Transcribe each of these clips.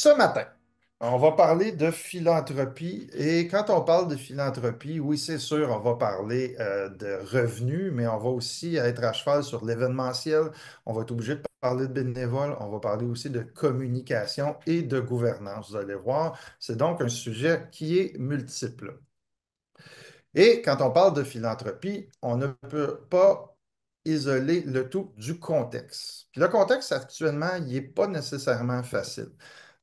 Ce matin, on va parler de philanthropie. Et quand on parle de philanthropie, oui, c'est sûr, on va parler de revenus, mais on va aussi être à cheval sur l'événementiel. On va être obligé de parler de bénévoles. On va parler aussi de communication et de gouvernance. Vous allez voir, c'est donc un sujet qui est multiple. Et quand on parle de philanthropie, on ne peut pas isoler le tout du contexte. Puis le contexte actuellement, il n'est pas nécessairement facile.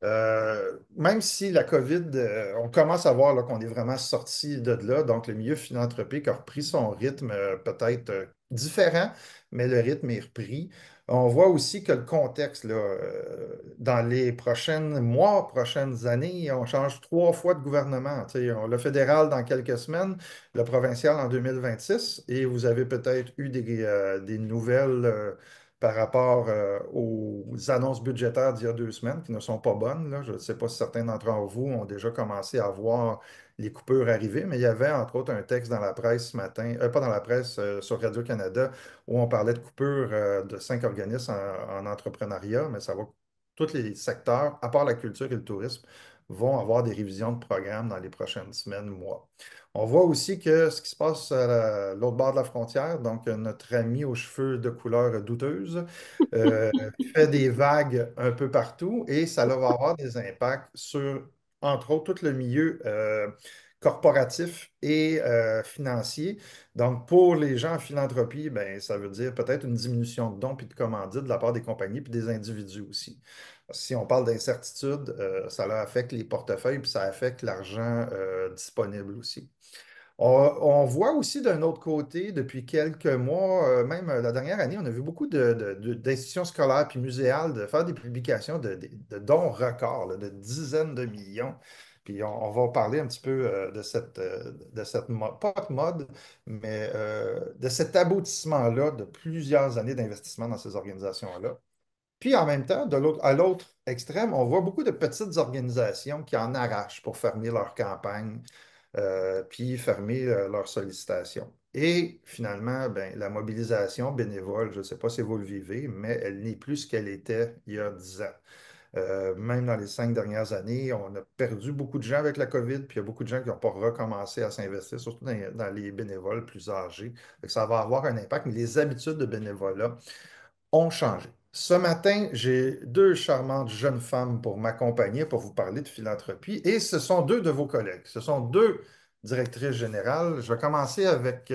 Même si la COVID, on commence à voir là, qu'on est vraiment sorti de là, donc le milieu philanthropique a repris son rythme peut-être différent, mais le rythme est repris. On voit aussi que le contexte, là, dans les prochains mois, prochaines années, on change 3 fois de gouvernement. Tu sais, le fédéral dans quelques semaines, le provincial en 2026, et vous avez peut-être eu des nouvelles par rapport aux annonces budgétaires d'il y a 2 semaines qui ne sont pas bonnes, là. Je ne sais pas si certains d'entre vous ont déjà commencé à voir les coupures arriver, mais il y avait entre autres un texte dans la presse ce matin, pas dans la presse, sur Radio-Canada, où on parlait de coupures de 5 organismes en entrepreneuriat, mais ça va, tous les secteurs, à part la culture et le tourisme, vont avoir des révisions de programme dans les prochaines semaines, mois. On voit aussi que ce qui se passe à l'autre bord de la frontière, donc notre ami aux cheveux de couleur douteuse, euh, fait des vagues un peu partout et ça va avoir des impacts sur, entre autres, tout le milieu corporatif et financier. Donc, pour les gens en philanthropie, ben, ça veut dire peut-être une diminution de dons et de commandites de la part des compagnies puis des individus aussi. Si on parle d'incertitude, ça affecte les portefeuilles puis ça affecte l'argent disponible aussi. On voit aussi d'un autre côté, depuis quelques mois, même la dernière année, on a vu beaucoup d'institutions scolaires puis muséales de faire des publications de dons records, là, de dizaines de millions. Puis on va parler un petit peu de cette mode, pas de mode, mais de cet aboutissement-là de plusieurs années d'investissement dans ces organisations-là. Puis en même temps, à l'autre extrême, on voit beaucoup de petites organisations qui en arrachent pour fermer leur campagne, puis fermer leurs sollicitations. Et finalement, ben, la mobilisation bénévole, je ne sais pas si vous le vivez, mais elle n'est plus ce qu'elle était il y a 10 ans. Même dans les 5 dernières années, on a perdu beaucoup de gens avec la COVID, puis il y a beaucoup de gens qui n'ont pas recommencé à s'investir, surtout dans les bénévoles plus âgés. Fait que ça va avoir un impact, mais les habitudes de bénévolat ont changé. Ce matin, j'ai deux charmantes jeunes femmes pour m'accompagner, pour vous parler de philanthropie, et ce sont deux de vos collègues. Ce sont deux directrices générales. Je vais commencer avec,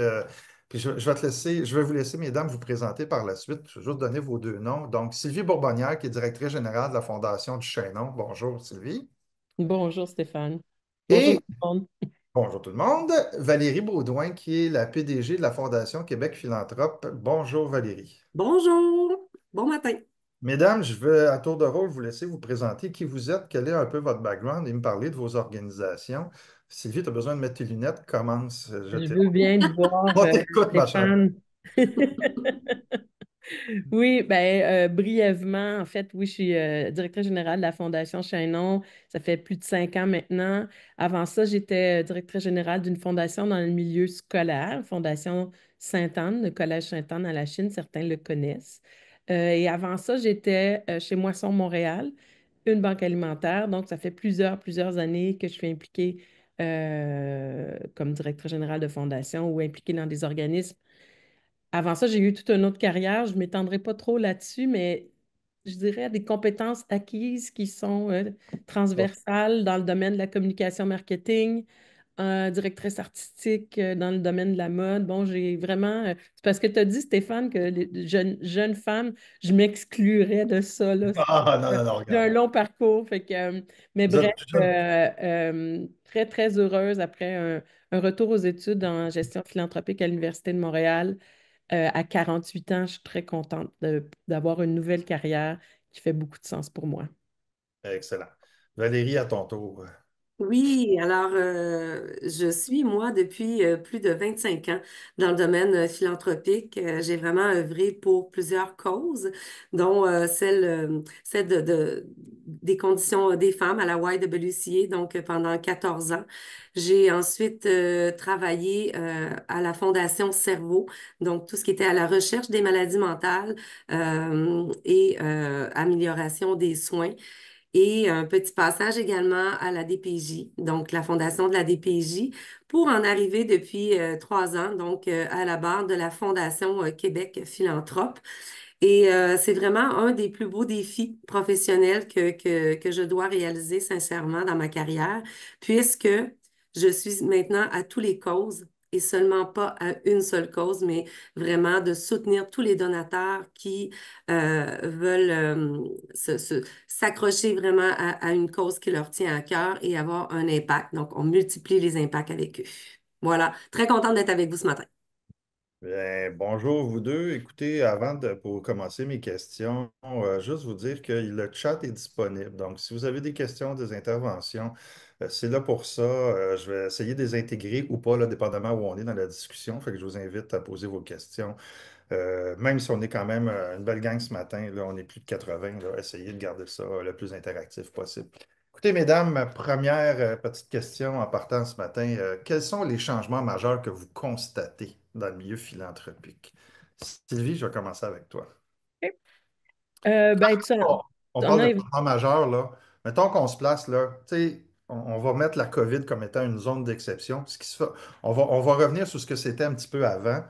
puis je vais je vais vous laisser, mesdames, vous présenter par la suite. Je vais juste donner vos deux noms. Donc, Sylvie Bourbonnière, qui est directrice générale de la Fondation du Chaînon. Bonjour, Sylvie. Bonjour Stéphane. Bonjour Et tout le monde. bonjour tout le monde. Valérie Baudouin, qui est la PDG de la Fondation Québec Philanthrope. Bonjour, Valérie. Bonjour, bon matin. Mesdames, je vais à tour de rôle vous laisser vous présenter qui vous êtes, quel est un peu votre background et me parler de vos organisations. Sylvie, tu as besoin de mettre tes lunettes. Commence. Je veux bien te voir, On t'écoute, ma chère. Stéphane. Oui, brièvement, en fait, oui, je suis directrice générale de la Fondation Chaînon. Ça fait plus de 5 ans maintenant. Avant ça, j'étais directrice générale d'une fondation dans le milieu scolaire, Fondation Sainte-Anne, le Collège Sainte-Anne à la Chine, certains le connaissent. Et avant ça, j'étais chez Moisson Montréal, une banque alimentaire. Donc, ça fait plusieurs années que je suis impliquée comme directrice générale de fondation ou impliquée dans des organismes. Avant ça, j'ai eu toute une autre carrière. Je ne m'étendrai pas trop là-dessus, mais je dirais des compétences acquises qui sont transversales dans le domaine de la communication marketing, directrice artistique dans le domaine de la mode. Bon, j'ai vraiment. C'est parce que tu as dit, Stéphane, que les jeunes femmes, je m'exclurais de ça, là. Ah, non, non, non, J'ai un regarde. long parcours. Mais Vous bref, êtes plus jeune. très, très heureuse après un retour aux études en gestion philanthropique à l'Université de Montréal. À 48 ans, je suis très contente d'avoir une nouvelle carrière qui fait beaucoup de sens pour moi. Excellent. Valérie, à ton tour. Oui, alors je suis, moi, depuis plus de 25 ans dans le domaine philanthropique. J'ai vraiment œuvré pour plusieurs causes, dont celle des conditions des femmes à la YWCA, donc pendant 14 ans. J'ai ensuite travaillé à la Fondation Cerveau, donc tout ce qui était à la recherche des maladies mentales et amélioration des soins. et un petit passage également à la DPJ, donc la fondation de la DPJ, pour en arriver depuis 3 ans, donc à la barre de la Fondation Québec Philanthrope. Et c'est vraiment un des plus beaux défis professionnels que je dois réaliser sincèrement dans ma carrière, puisque je suis maintenant à tous les causes et seulement pas à une seule cause, mais vraiment de soutenir tous les donateurs qui veulent s'accrocher vraiment à une cause qui leur tient à cœur et avoir un impact. Donc, on multiplie les impacts avec eux. Voilà, très contente d'être avec vous ce matin. Bien, bonjour vous deux. Écoutez, pour commencer mes questions, juste vous dire que le chat est disponible. Donc, si vous avez des questions, des interventions, c'est là pour ça. Je vais essayer de les intégrer ou pas, là, dépendamment où on est dans la discussion. Fait que je vous invite à poser vos questions. Même si on est quand même une belle gang ce matin, là, on est plus de 80, là, essayez de garder ça le plus interactif possible. Écoutez, mesdames, ma première petite question en partant ce matin, quels sont les changements majeurs que vous constatez dans le milieu philanthropique? Sylvie, je vais commencer avec toi. Ben, On on t'en parle de as changements majeurs, là. Mettons qu'on se place là, tu sais, on va mettre la COVID comme étant une zone d'exception. On va revenir sur ce que c'était un petit peu avant,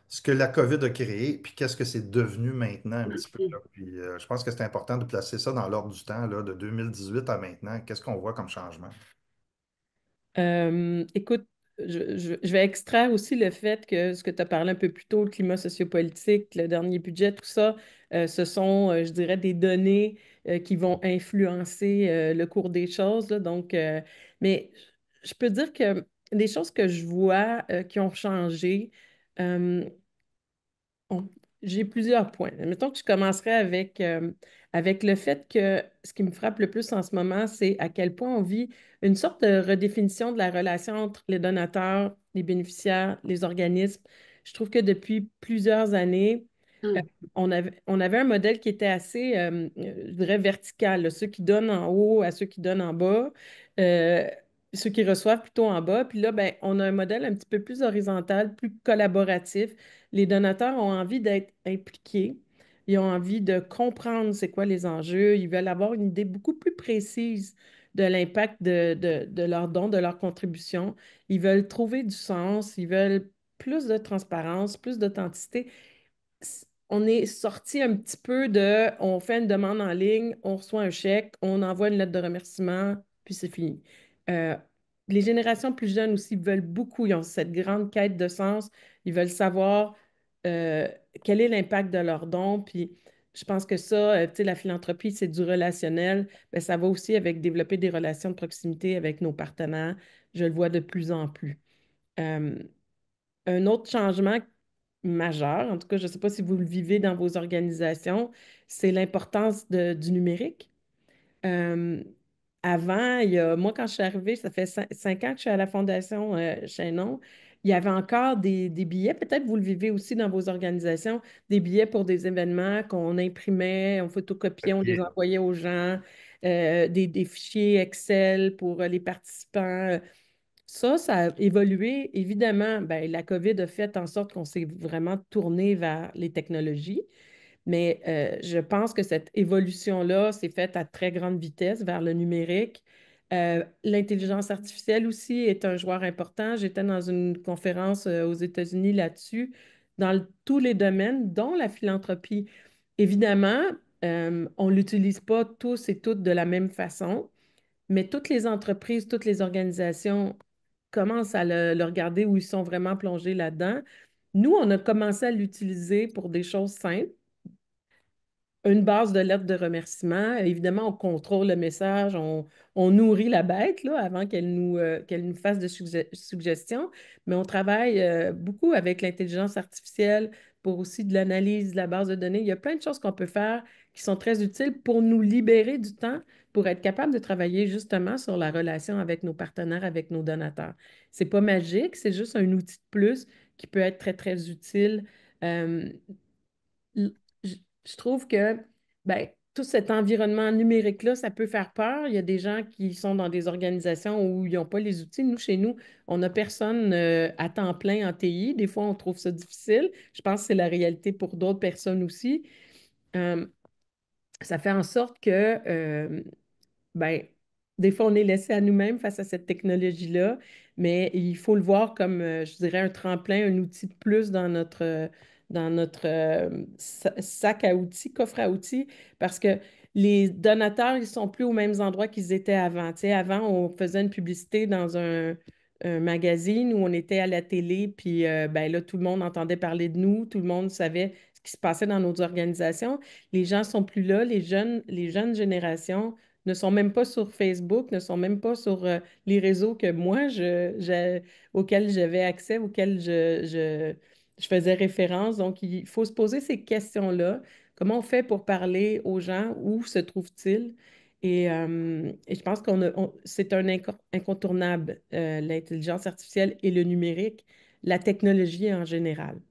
ce que la COVID a créé, puis qu'est-ce que c'est devenu maintenant un petit peu, là. Puis je pense que c'est important de placer ça dans l'ordre du temps, là, de 2018 à maintenant. Qu'est-ce qu'on voit comme changement? Écoute, je vais extraire aussi le fait que ce que tu as parlé un peu plus tôt, le climat sociopolitique, le dernier budget, tout ça, ce sont, je dirais, des données qui vont influencer le cours des choses, là. Donc, mais je peux dire que des choses que je vois qui ont changé, euh, Bon, j'ai plusieurs points. Mettons que je commencerai avec le fait que ce qui me frappe le plus en ce moment, c'est à quel point on vit une sorte de redéfinition de la relation entre les donateurs, les bénéficiaires, les organismes. Je trouve que depuis plusieurs années, euh, Mm. on avait un modèle qui était assez, je dirais, vertical, là. Ceux qui donnent en haut à ceux qui donnent en bas, euh, ceux qui reçoivent plutôt en bas. Puis là, ben, on a un modèle un petit peu plus horizontal, plus collaboratif. Les donateurs ont envie d'être impliqués. Ils ont envie de comprendre c'est quoi les enjeux. Ils veulent avoir une idée beaucoup plus précise de l'impact de leurs dons, de leurs contributions. Ils veulent trouver du sens. Ils veulent plus de transparence, plus d'authenticité. On est sorti un petit peu de on fait une demande en ligne, on reçoit un chèque, on envoie une lettre de remerciement, puis c'est fini. Euh, les générations plus jeunes aussi veulent beaucoup, ils ont cette grande quête de sens, ils veulent savoir euh, quel est l'impact de leurs dons, puis je pense que ça, tu sais, la philanthropie, c'est du relationnel, ben, ça va aussi avec développer des relations de proximité avec nos partenaires, je le vois de plus en plus. Euh, un autre changement majeur, en tout cas, je ne sais pas si vous le vivez dans vos organisations, c'est l'importance du numérique. Euh, Avant, moi, quand je suis arrivée, ça fait 5 ans que je suis à la Fondation Chaînon, il y avait encore des billets, peut-être vous le vivez aussi dans vos organisations, des billets pour des événements qu'on imprimait, on photocopiait, on les envoyait aux gens, des fichiers Excel pour les participants. Ça a évolué. Évidemment, ben, la COVID a fait en sorte qu'on s'est vraiment tourné vers les technologies, mais je pense que cette évolution-là s'est faite à très grande vitesse vers le numérique. L'intelligence artificielle aussi est un joueur important. J'étais dans une conférence aux États-Unis là-dessus, dans tous les domaines, dont la philanthropie. Évidemment, on ne l'utilise pas tous et toutes de la même façon. Mais toutes les entreprises, toutes les organisations commencent à le regarder où ils sont vraiment plongés là-dedans. Nous, on a commencé à l'utiliser pour des choses simples, une base de lettres de remerciement. Évidemment, on contrôle le message, on nourrit la bête là, avant qu'elle nous fasse de suggestions, mais on travaille beaucoup avec l'intelligence artificielle pour aussi de l'analyse de la base de données. Il y a plein de choses qu'on peut faire qui sont très utiles pour nous libérer du temps, pour être capable de travailler justement sur la relation avec nos partenaires, avec nos donateurs. C'est pas magique, c'est juste un outil de plus qui peut être très, très utile. Euh, l- je je trouve que ben, tout cet environnement numérique-là, ça peut faire peur. Il y a des gens qui sont dans des organisations où ils n'ont pas les outils. Nous, chez nous, on n'a personne à temps plein en TI. Des fois, on trouve ça difficile. Je pense que c'est la réalité pour d'autres personnes aussi. Euh, Ça fait en sorte que Ben, des fois, on est laissé à nous-mêmes face à cette technologie-là, mais il faut le voir comme, je dirais, un tremplin, un outil de plus dans notre sac à outils, coffre à outils, parce que les donateurs, ils sont plus aux mêmes endroits qu'ils étaient avant. Tu sais, avant, on faisait une publicité dans un magazine où on était à la télé, puis ben là, tout le monde entendait parler de nous, tout le monde savait ce qui se passait dans nos organisations. Les gens sont plus là, les jeunes générations ne sont même pas sur Facebook, ne sont même pas sur les réseaux que moi, auxquels j'avais accès, je faisais référence. Donc, il faut se poser ces questions-là. Comment on fait pour parler aux gens? Où se trouvent-ils? Et je pense c'est incontournable, l'intelligence artificielle et le numérique, la technologie en général.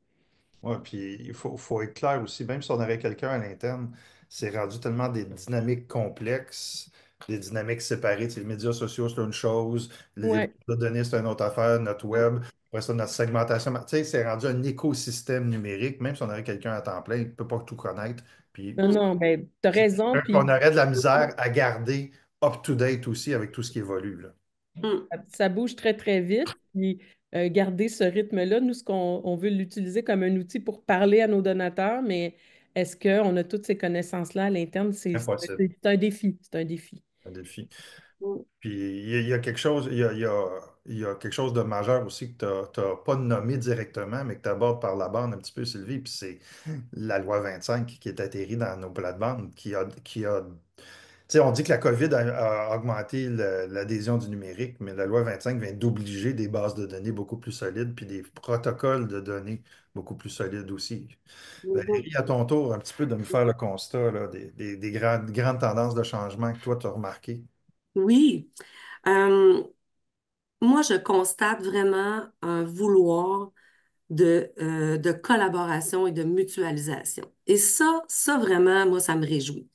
Ouais, puis faut être clair aussi, même si on avait quelqu'un à l'interne, c'est rendu tellement des dynamiques complexes, des dynamiques séparées. Tu sais, les médias sociaux, c'est une chose, les Ouais. données, c'est une autre affaire, notre web, après ça, notre segmentation. Tu sais, c'est rendu un écosystème numérique, même si on avait quelqu'un à temps plein, il ne peut pas tout connaître. Puis, Non, non, ben, tu as raison. on Puis aurait de la misère à garder up-to-date aussi avec tout ce qui évolue, là. Mm. ça bouge très, très vite. Puis garder ce rythme-là, nous, on veut l'utiliser comme un outil pour parler à nos donateurs, mais est-ce qu'on a toutes ces connaissances-là à l'interne? Impossible, C'est un défi. C'est un défi. un défi. Mm. Puis il y a quelque chose, il y a quelque chose de majeur aussi que tu n'as pas nommé directement, mais que tu abordes par la bande un petit peu, Sylvie, puis c'est la loi 25 qui est atterrie dans nos plates-bandes, tu sais, on dit que la COVID a augmenté l'adhésion du numérique, mais la loi 25 vient d'obliger des bases de données beaucoup plus solides, puis des protocoles de données beaucoup plus solides aussi. Mhm. Valérie, à ton tour, un petit peu de me faire le constat là, des grandes tendances de changement que toi, tu as remarquées. Oui. Euh, Moi, je constate vraiment un vouloir de collaboration et de mutualisation. Et ça vraiment, moi, ça me réjouit.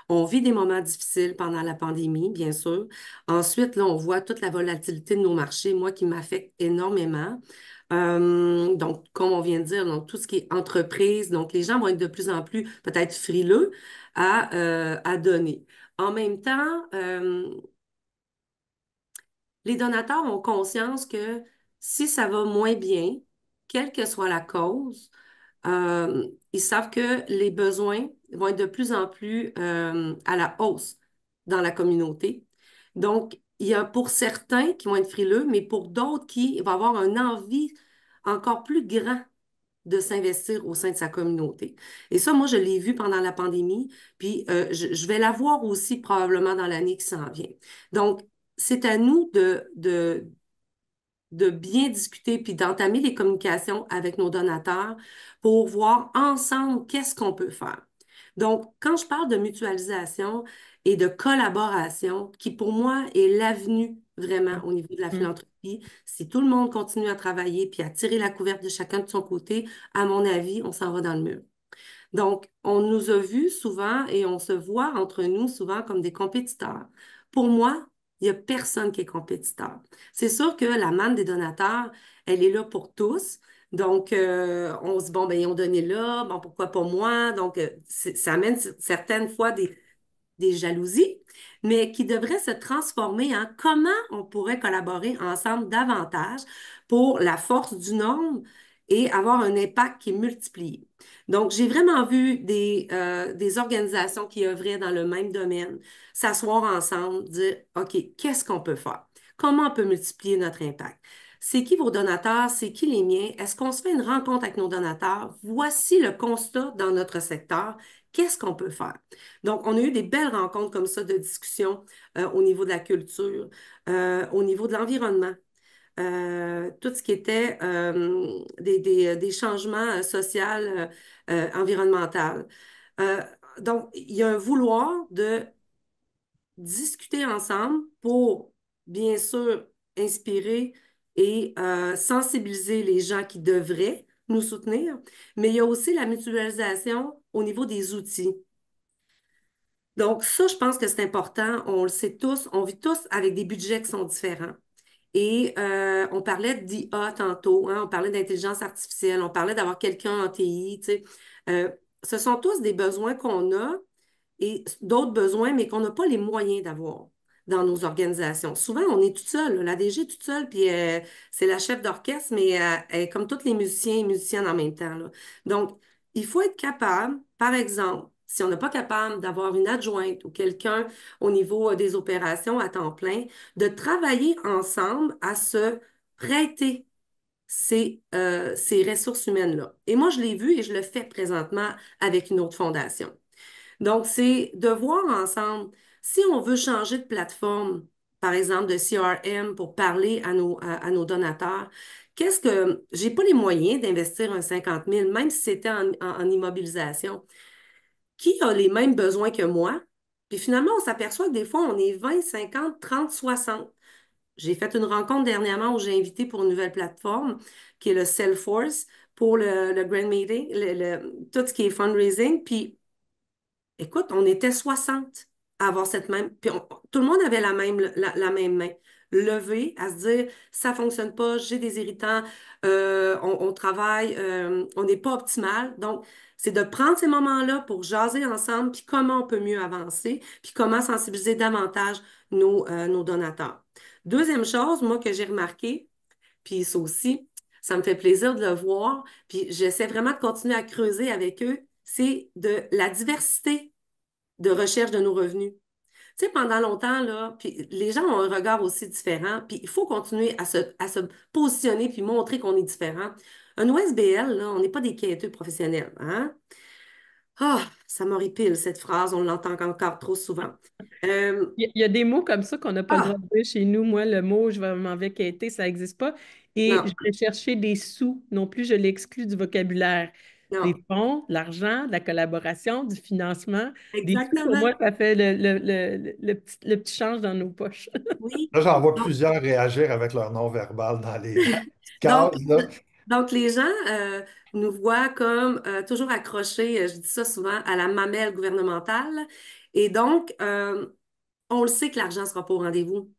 On vit des moments difficiles pendant la pandémie, bien sûr. Ensuite, là, on voit toute la volatilité de nos marchés, moi, qui m'affecte énormément. Donc, comme on vient de dire, donc, tout ce qui est entreprise, donc les gens vont être de plus en plus peut-être frileux à donner. En même temps, les donateurs ont conscience que si ça va moins bien, quelle que soit la cause, ils savent que les besoins vont être de plus en plus à la hausse dans la communauté. Donc, il y a pour certains qui vont être frileux, mais pour d'autres qui vont avoir une envie encore plus grande de s'investir au sein de sa communauté. Et ça, moi, je l'ai vu pendant la pandémie, puis je vais la voir aussi probablement dans l'année qui s'en vient. Donc, c'est à nous de bien discuter puis d'entamer les communications avec nos donateurs pour voir ensemble qu'est-ce qu'on peut faire. Donc, quand je parle de mutualisation et de collaboration, qui pour moi est l'avenue vraiment au niveau de la Mm. philanthropie, si tout le monde continue à travailler puis à tirer la couverte de chacun de son côté, à mon avis, on s'en va dans le mur. Donc, on nous a vus souvent et on se voit entre nous souvent comme des compétiteurs. Pour moi, il n'y a personne qui est compétiteur. C'est sûr que la manne des donateurs, elle est là pour tous. Donc, on se dit, bon, ben, ils ont donné là, bon, pourquoi pas moi? Donc, ça amène certaines fois des jalousies, mais qui devraient se transformer en comment on pourrait collaborer ensemble davantage pour la force du nombre et avoir un impact qui est multiplié. Donc, j'ai vraiment vu des organisations qui œuvraient dans le même domaine s'asseoir ensemble, dire, OK, qu'est-ce qu'on peut faire? Comment on peut multiplier notre impact? C'est qui vos donateurs? C'est qui les miens? Est-ce qu'on se fait une rencontre avec nos donateurs? Voici le constat dans notre secteur. Qu'est-ce qu'on peut faire? Donc, on a eu des belles rencontres comme ça de discussion au niveau de la culture, au niveau de l'environnement, tout ce qui était des changements sociaux, environnementaux. Euh, donc, il y a un vouloir de discuter ensemble pour, bien sûr, inspirer et sensibiliser les gens qui devraient nous soutenir, mais il y a aussi la mutualisation au niveau des outils. Donc, ça, je pense que c'est important. On le sait tous, on vit tous avec des budgets qui sont différents. Et on parlait d'IA tantôt, hein, on parlait d'intelligence artificielle, on parlait d'avoir quelqu'un en TI, tu sais. Euh, Ce sont tous des besoins qu'on a et d'autres besoins, mais qu'on n'a pas les moyens d'avoir. dans nos organisations. Souvent, on est toute seule, la DG est toute seule, puis c'est la chef d'orchestre, mais elle est comme tous les musiciens et musiciennes en même temps, là. Donc, il faut être capable, par exemple, si on n'est pas capable d'avoir une adjointe ou quelqu'un au niveau des opérations à temps plein, de travailler ensemble à se prêter ces ressources humaines-là. Et moi, je l'ai vu et je le fais présentement avec une autre fondation. Donc, c'est de voir ensemble, si on veut changer de plateforme, par exemple de CRM pour parler à nos donateurs, qu'est-ce que j'ai pas les moyens d'investir un 50 000, même si c'était en immobilisation. Qui a les mêmes besoins que moi? Puis finalement, on s'aperçoit que des fois, on est 20, 50, 30, 60. J'ai fait une rencontre dernièrement où j'ai invité pour une nouvelle plateforme qui est le Salesforce pour le Grand Meeting, tout ce qui est fundraising. Puis écoute, on était 60 à avoir cette même. Puis tout le monde avait la même main. Levée, à se dire, ça fonctionne pas, j'ai des irritants, on travaille, on n'est pas optimal. Donc, c'est de prendre ces moments-là pour jaser ensemble, puis comment on peut mieux avancer, puis comment sensibiliser davantage nos donateurs. Deuxième chose, moi, que j'ai remarqué, puis ça aussi, ça me fait plaisir de le voir, puis j'essaie vraiment de continuer à creuser avec eux, c'est de la diversité de recherche de nos revenus. Tu sais, pendant longtemps, là, puis les gens ont un regard aussi différent, puis il faut continuer à se positionner puis montrer qu'on est différent. Un OSBL, là, on n'est pas des quêteux professionnels, hein? Ah, ça m'horripile, cette phrase, on l'entend encore trop souvent. Euh, Il y a des mots comme ça qu'on n'a pas le droit ah, de dire chez nous. Moi, le mot je vais m'en vais quêter, ça n'existe pas. Et non, je vais chercher des sous non plus, je l'exclus du vocabulaire. Des non, fonds, de l'argent, de la collaboration, du financement. Des sous, pour exactement. moi, ça fait le petit change dans nos poches. Oui. Là, j'en vois Donc, plusieurs réagir avec leur non-verbal dans les petites donc, cases, là. Donc, les gens nous voient comme toujours accrochés, je dis ça souvent, à la mamelle gouvernementale. Et donc, on le sait que l'argent ne sera pas au rendez-vous.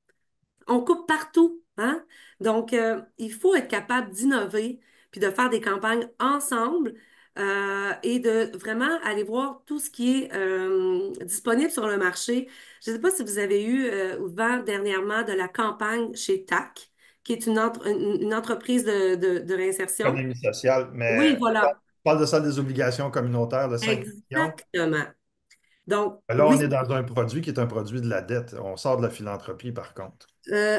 On coupe partout, hein? Donc, il faut être capable d'innover, puis de faire des campagnes ensemble et de vraiment aller voir tout ce qui est disponible sur le marché. Je ne sais pas si vous avez eu vent dernièrement de la campagne chez TAC, qui est une entreprise de réinsertion. Économie sociale, Oui, mais voilà, on parle de ça des obligations communautaires de 5 millions. exactement. Donc, Là, on oui, est dans un produit qui est un produit de la dette. On sort de la philanthropie, par contre.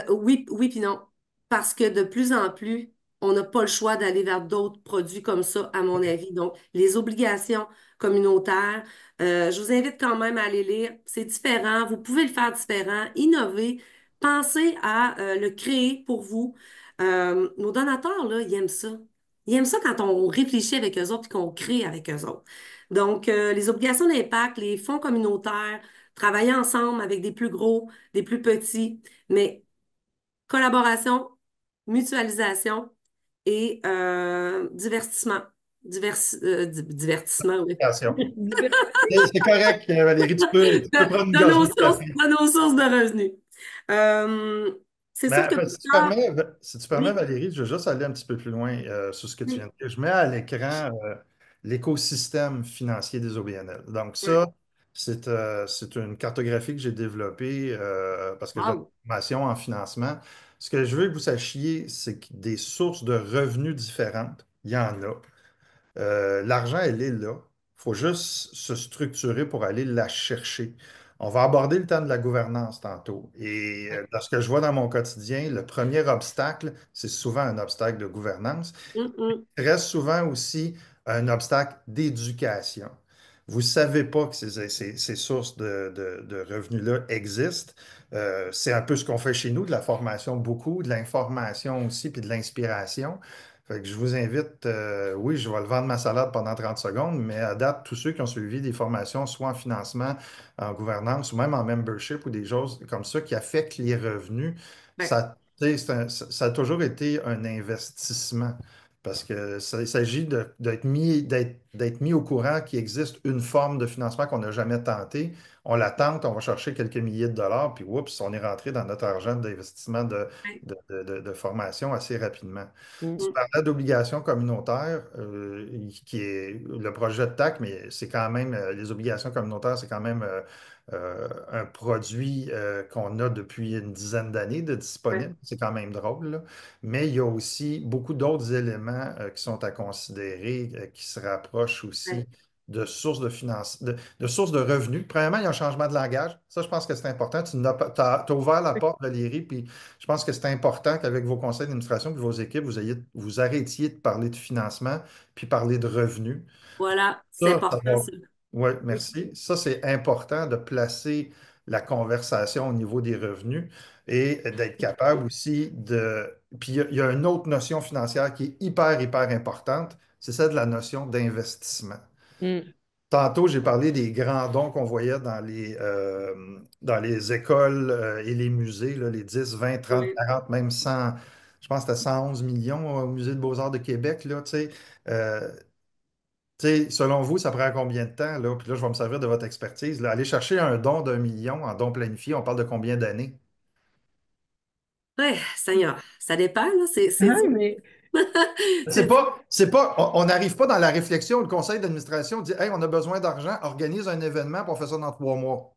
Oui, oui, puis non. Parce que de plus en plus, on n'a pas le choix d'aller vers d'autres produits comme ça, à mon avis. Donc, les obligations communautaires, je vous invite quand même à aller lire. C'est différent. Vous pouvez le faire différent, innover, pensez à le créer pour vous. Nos donateurs, là, ils aiment ça. Ils aiment ça quand on réfléchit avec eux autres et qu'on crée avec eux autres. Donc, les obligations d'impact, les fonds communautaires, travailler ensemble avec des plus gros, des plus petits. Mais collaboration, mutualisation et divertissement. Divertissement, oui. Attention. C'est correct, Valérie, tu peux prendre une gorgée de café. De nos sources de revenus. Euh, c'est sûr Mais que si plus tu tard, permets, si tu permets, oui, Valérie, je veux juste aller un petit peu plus loin sur ce que tu viens oui, de dire. Je mets à l'écran l'écosystème financier des OBNL. Donc oui. ça, c'est une cartographie que j'ai développée parce que j'ai une Wow. formation en financement. Ce que je veux que vous sachiez, c'est que des sources de revenus différentes, il y en a. L'argent, elle est là. Il faut juste se structurer pour aller la chercher. On va aborder le temps de la gouvernance tantôt. Et Ouais. dans ce que je vois dans mon quotidien, le premier obstacle, c'est souvent un obstacle de gouvernance. Hum, hum. Il reste souvent aussi un obstacle d'éducation. Vous ne savez pas que ces sources de revenus-là existent. C'est un peu ce qu'on fait chez nous, de la formation beaucoup, de l'information aussi, puis de l'inspiration. Fait que je vous invite, oui, je vais le vendre ma salade pendant 30 secondes, mais à date, tous ceux qui ont suivi des formations, soit en financement, en gouvernance, ou même en membership ou des choses comme ça qui affectent les revenus, Ouais, ça, tu sais, ça a toujours été un investissement. Parce que il s'agit d'être mis au courant qu'il existe une forme de financement qu'on n'a jamais tenté. On la tente, on va chercher quelques milliers de dollars, puis oups, on est rentré dans notre argent d'investissement ouais. de formation assez rapidement. Tu Mm. Hum. parlais d'obligations communautaires, qui est le projet de TAC, mais c'est quand même, les obligations communautaires, c'est quand même un produit qu'on a depuis une dizaine d'années de Ouais, disponible. C'est quand même drôle, là. Mais il y a aussi beaucoup d'autres éléments qui sont à considérer, qui se rapprochent aussi ouais, de sources de sources de revenus. Premièrement, il y a un changement de langage. Ça, je pense que c'est important. Tu as ouvert la porte, Valérie, puis je pense que c'est important qu'avec vos conseils d'administration et vos équipes, vous arrêtiez de parler de financement puis parler de revenus. voilà, c'est Ça important, va. ça. Oui, merci. Ça, c'est important de placer la conversation au niveau des revenus et d'être capable aussi de... Puis il y a une autre notion financière qui est hyper, hyper importante, c'est celle de la notion d'investissement. Mm. Tantôt, j'ai parlé des grands dons qu'on voyait dans les écoles et les musées, là, les 10, 20, 30, Oui. 40, même 100, je pense que c'était 111 millions au Musée de Beaux-Arts de Québec, là, tu sais. Euh, Tu sais, selon vous, ça prend combien de temps, là? Puis là, je vais me servir de votre expertise, là. Aller chercher un don d'1 million en don planifié, on parle de combien d'années? Ouais, Seigneur, ça dépend, là, c'est Ah, dur. mais On n'arrive pas dans la réflexion, le conseil d'administration dit, hey, on a besoin d'argent, organise un événement, pour faire ça dans 3 mois.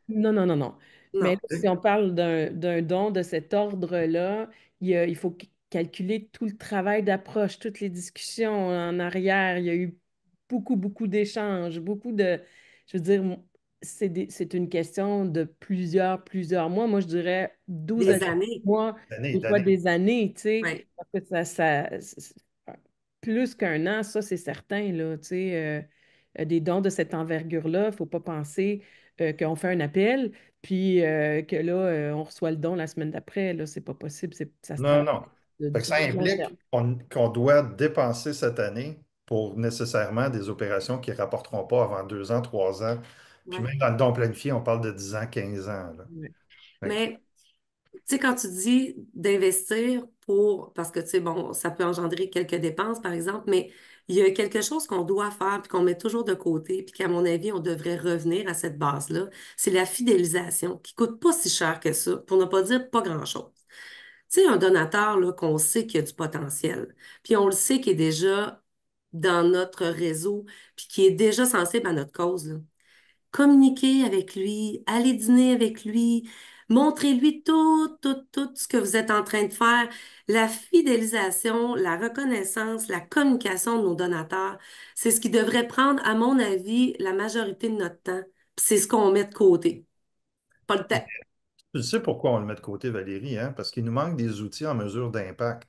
non, non, non, non. Mais là, Non, si on parle d'un don de cet ordre-là, il faut calculer tout le travail d'approche, toutes les discussions en arrière. Il y a eu beaucoup, beaucoup d'échanges, beaucoup de... Je veux dire, c'est une question de plusieurs mois. Moi, je dirais 12 à des 18 années. mois, D'années, des fois d'années. des années, tu sais. Oui, Parce que plus qu'un an, ça, c'est certain, là, tu sais. Des dons de cette envergure-là, il ne faut pas penser qu'on fait un appel, puis que là, on reçoit le don la semaine d'après. Là, c'est pas possible. Ça se Non, travaille non. Fait que ça du long implique terme. qu'on doit dépenser cette année pour nécessairement des opérations qui ne rapporteront pas avant 2 ans, 3 ans. Puis oui. même dans le don planifié, on parle de 10 ans, 15 ans, là. Ouais. Fait que Mais tu sais, quand tu dis d'investir pour, parce que, tu sais, bon, ça peut engendrer quelques dépenses, par exemple, mais il y a quelque chose qu'on doit faire, puis qu'on met toujours de côté, puis qu'à mon avis, on devrait revenir à cette base-là, c'est la fidélisation, qui coûte pas si cher que ça, pour ne pas dire pas grand-chose. Tu sais, un donateur, là, qu'on sait qu'il y a du potentiel, puis on le sait qu'il est déjà dans notre réseau, puis qui est déjà sensible à notre cause, là, communiquer avec lui, aller dîner avec lui, montrez-lui tout ce que vous êtes en train de faire. La fidélisation, la reconnaissance, la communication de nos donateurs, c'est ce qui devrait prendre, à mon avis, la majorité de notre temps. Puis c'est ce qu'on met de côté. Pas le temps. tu sais pourquoi on le met de côté, Valérie, hein? Parce qu'il nous manque des outils en mesure d'impact.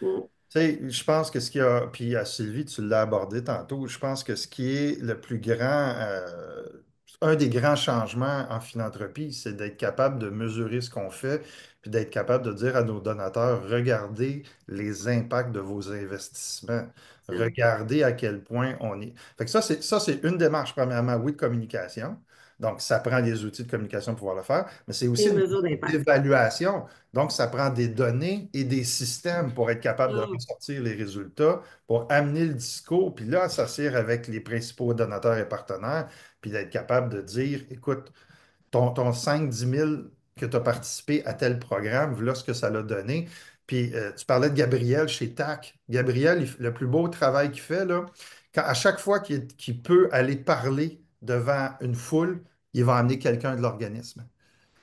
Mm, Tu sais, je pense que ce qui a, puis à Sylvie, tu l'as abordé tantôt, je pense que ce qui est le plus grand, un des grands changements en philanthropie, c'est d'être capable de mesurer ce qu'on fait, puis d'être capable de dire à nos donateurs, regardez les impacts de vos investissements, c'est vrai. regardez à quel point on est. Fait que ça, c'est une démarche, premièrement, oui, de communication. Donc, ça prend des outils de communication pour pouvoir le faire, mais c'est Et aussi une une mesure d'impact. d'évaluation. Donc, ça prend des données et des systèmes pour être capable de Mm, ressortir les résultats, pour amener le discours, puis là, s'assire avec les principaux donateurs et partenaires, puis d'être capable de dire, écoute, ton 5-10 000 que tu as participé à tel programme, voilà ce que ça l'a donné. Puis tu parlais de Gabriel chez TAC. Gabriel, le plus beau travail qu'il fait, là, à chaque fois qu'il peut aller parler devant une foule, il va amener quelqu'un de l'organisme.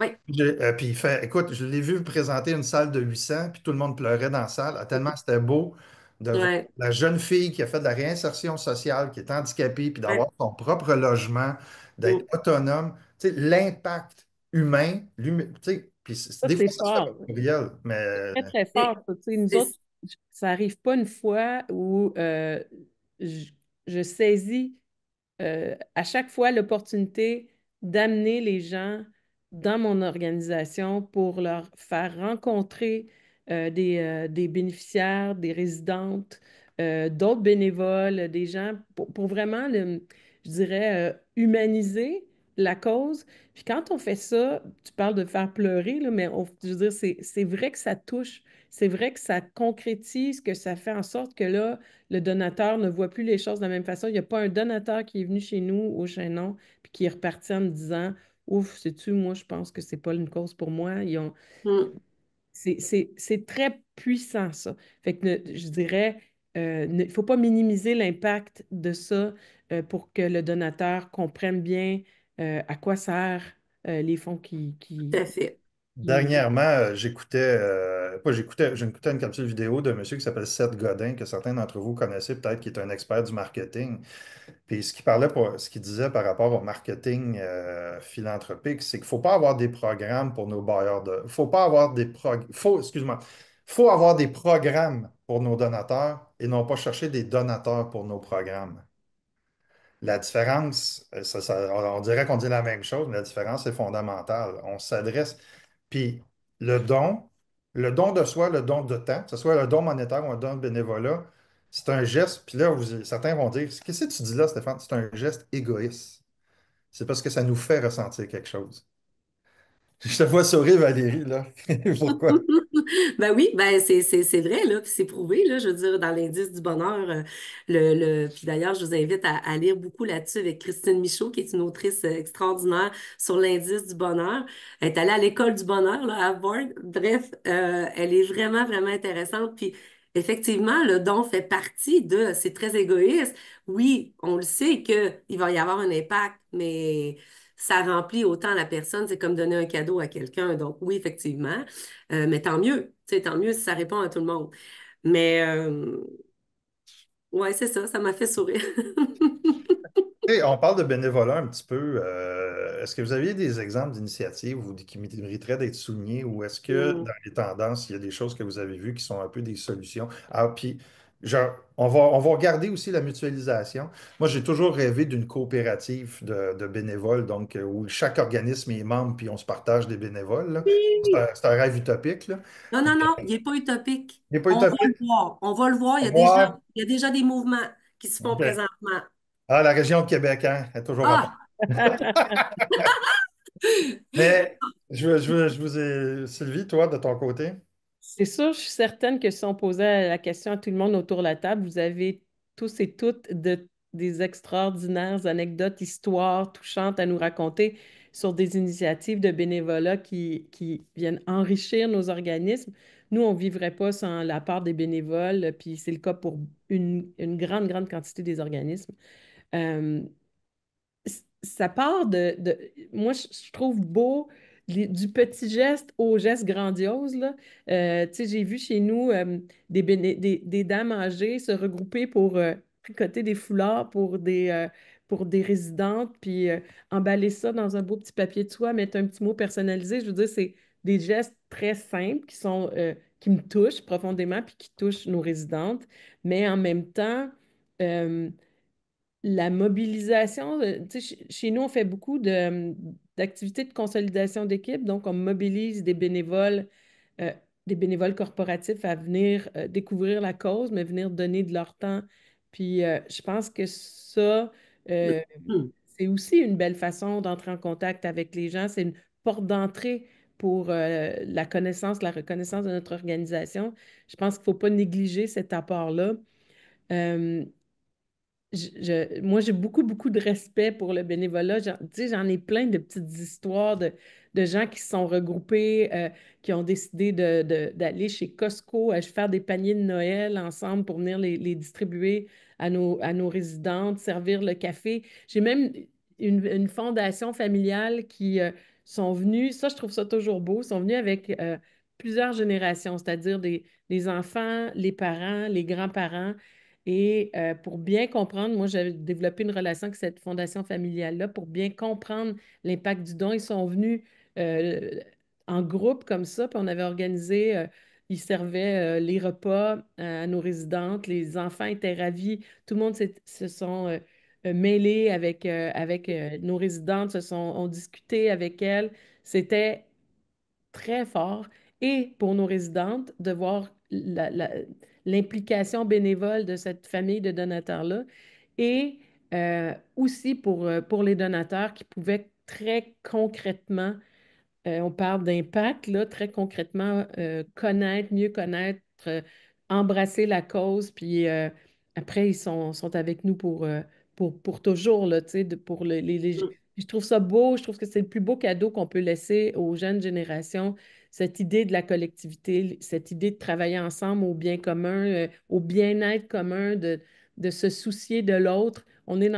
oui, Puis il fait, écoute, je l'ai vu présenter une salle de 800, puis tout le monde pleurait dans la salle, tellement c'était beau de voir ouais, la jeune fille qui a fait de la réinsertion sociale, qui est handicapée, puis d'avoir ouais. son propre logement, d'être Mm. autonome. Tu sais, l'impact humain, tu sais, puis Ça, des fois, c'est ça se fait par fort. courriel, C'est mais très, très fort, Et ça. Tu sais, nous autres, c'est- ça n'arrive pas une fois où je, je saisis à chaque fois l'opportunité d'amener les gens dans mon organisation pour leur faire rencontrer des bénéficiaires, des résidentes, d'autres bénévoles, des gens pour vraiment, je dirais, humaniser la cause. Puis quand on fait ça, tu parles de faire pleurer, là, mais je veux dire, c'est vrai que ça touche, c'est vrai que ça concrétise, que ça fait en sorte que là, le donateur ne voit plus les choses de la même façon. Il n'y a pas un donateur qui est venu chez nous au Chaînon puis qui est reparti en me disant ouf, sais-tu, moi, je pense que c'est pas une cause pour moi. mm, C'est très puissant, ça. Fait que je dirais, il ne faut pas minimiser l'impact de ça pour que le donateur comprenne bien à quoi servent les fonds Tout à fait. qui... Dernièrement, pas j'écoutais, j'écoutais une capsule vidéo d'un monsieur qui s'appelle Seth Godin, que certains d'entre vous connaissez peut-être, qui est un expert du marketing. Puis ce qu'il disait par rapport au marketing philanthropique, c'est qu'il ne faut pas avoir des programmes pour nos bailleurs de. Faut pas avoir des excuse-moi. Faut avoir des programmes pour nos donateurs et non pas chercher des donateurs pour nos programmes. La différence, on dirait qu'on dit la même chose, mais la différence est fondamentale. On s'adresse. Puis le le don de soi, le don de temps, que ce soit le don monétaire ou un don de bénévolat, c'est un geste. Puis là, certains vont dire, qu'est-ce que tu dis là, Stéphane? C'est un geste égoïste. C'est parce que ça nous fait ressentir quelque chose. Je te vois sourire, Valérie, là. Pourquoi? Ben oui, ben c'est vrai, là, puis c'est prouvé, là, je veux dire, dans l'indice du bonheur, puis d'ailleurs, je vous invite à lire beaucoup là-dessus avec Christine Michaud, qui est une autrice extraordinaire sur l'indice du bonheur. Elle est allée à l'école du bonheur, là, à Harvard. Bref, elle est vraiment, vraiment intéressante, puis effectivement, le don fait partie de, c'est très égoïste. Oui, on le sait qu'il va y avoir un impact, mais ça remplit autant la personne, c'est comme donner un cadeau à quelqu'un. Donc oui, effectivement. Mais tant mieux, tu sais, tant mieux si ça répond à tout le monde. Mais ouais, c'est ça, ça m'a fait sourire. Et on parle de bénévolat un petit peu. Est-ce que vous aviez des exemples d'initiatives qui mériteraient d'être soulignés ou est-ce que Mm. dans les tendances, il y a des choses que vous avez vues qui sont un peu des solutions? Ah, puis, on va regarder aussi la mutualisation. Moi, j'ai toujours rêvé d'une coopérative de bénévoles, donc où chaque organisme est membre puis on se partage des bénévoles, là. Oui. C'est un rêve utopique, là. Non, non, non, il n'est pas utopique. Il n'est pas On va le utopique? voir. On va le voir. Au revoir. Il y a déjà des mouvements qui se font OK. présentement. Ah, la région de Québec, hein, est toujours en. Ah! Mais je vous ai. Sylvie, toi, de ton côté? C'est sûr, je suis certaine que si on posait la question à tout le monde autour de la table, vous avez tous et toutes des extraordinaires anecdotes, histoires touchantes à nous raconter sur des initiatives de bénévolat qui viennent enrichir nos organismes. Nous, on ne vivrait pas sans la part des bénévoles, puis c'est le cas pour une grande, grande quantité des organismes. Euh, Ça part moi, je trouve beau du petit geste au geste grandiose, là. Tu sais, j'ai vu chez nous des dames âgées se regrouper pour tricoter des foulards pour des résidentes, puis emballer ça dans un beau petit papier de soie, mettre un petit mot personnalisé. Je veux dire, c'est des gestes très simples qui me touchent profondément, puis qui touchent nos résidentes, mais en même temps, euh, la mobilisation, tu sais, chez nous, on fait beaucoup d'activités de consolidation d'équipe, donc on mobilise euh, des bénévoles corporatifs à venir découvrir la cause, mais venir donner de leur temps. Puis je pense que ça, euh, Mm. c'est aussi une belle façon d'entrer en contact avec les gens. C'est une porte d'entrée pour la connaissance, la reconnaissance de notre organisation. Je pense qu'il ne faut pas négliger cet apport-là. Euh, moi, j'ai beaucoup, beaucoup de respect pour le bénévolat. Tu sais, j'en ai plein de petites histoires de gens qui se sont regroupés, qui ont décidé d'aller chez Costco, faire des paniers de Noël ensemble pour venir les distribuer à nos résidentes, servir le café. J'ai même une fondation familiale qui sont venus, ça, je trouve ça toujours beau, sont venus avec plusieurs générations, c'est-à-dire des enfants, les parents, les grands-parents. Et pour bien comprendre, moi, j'avais développé une relation avec cette fondation familiale-là pour bien comprendre l'impact du don. Ils sont venus euh, en groupe comme ça, puis on avait organisé, ils servaient les repas à nos résidentes, les enfants étaient ravis, tout le monde se sont mêlés avec nos résidentes, ont discuté avec elles. C'était très fort et pour nos résidentes de voir l'implication bénévole de cette famille de donateurs-là et aussi pour les donateurs qui pouvaient très concrètement on parle d'impact, là, très concrètement, mieux connaître, embrasser la cause, puis après, sont avec nous pour toujours, là, tu sais, pour Mm. je trouve ça beau, je trouve que c'est le plus beau cadeau qu'on peut laisser aux jeunes générations, cette idée de la collectivité, cette idée de travailler ensemble au bien commun, au bien-être commun, de se soucier de l'autre. on est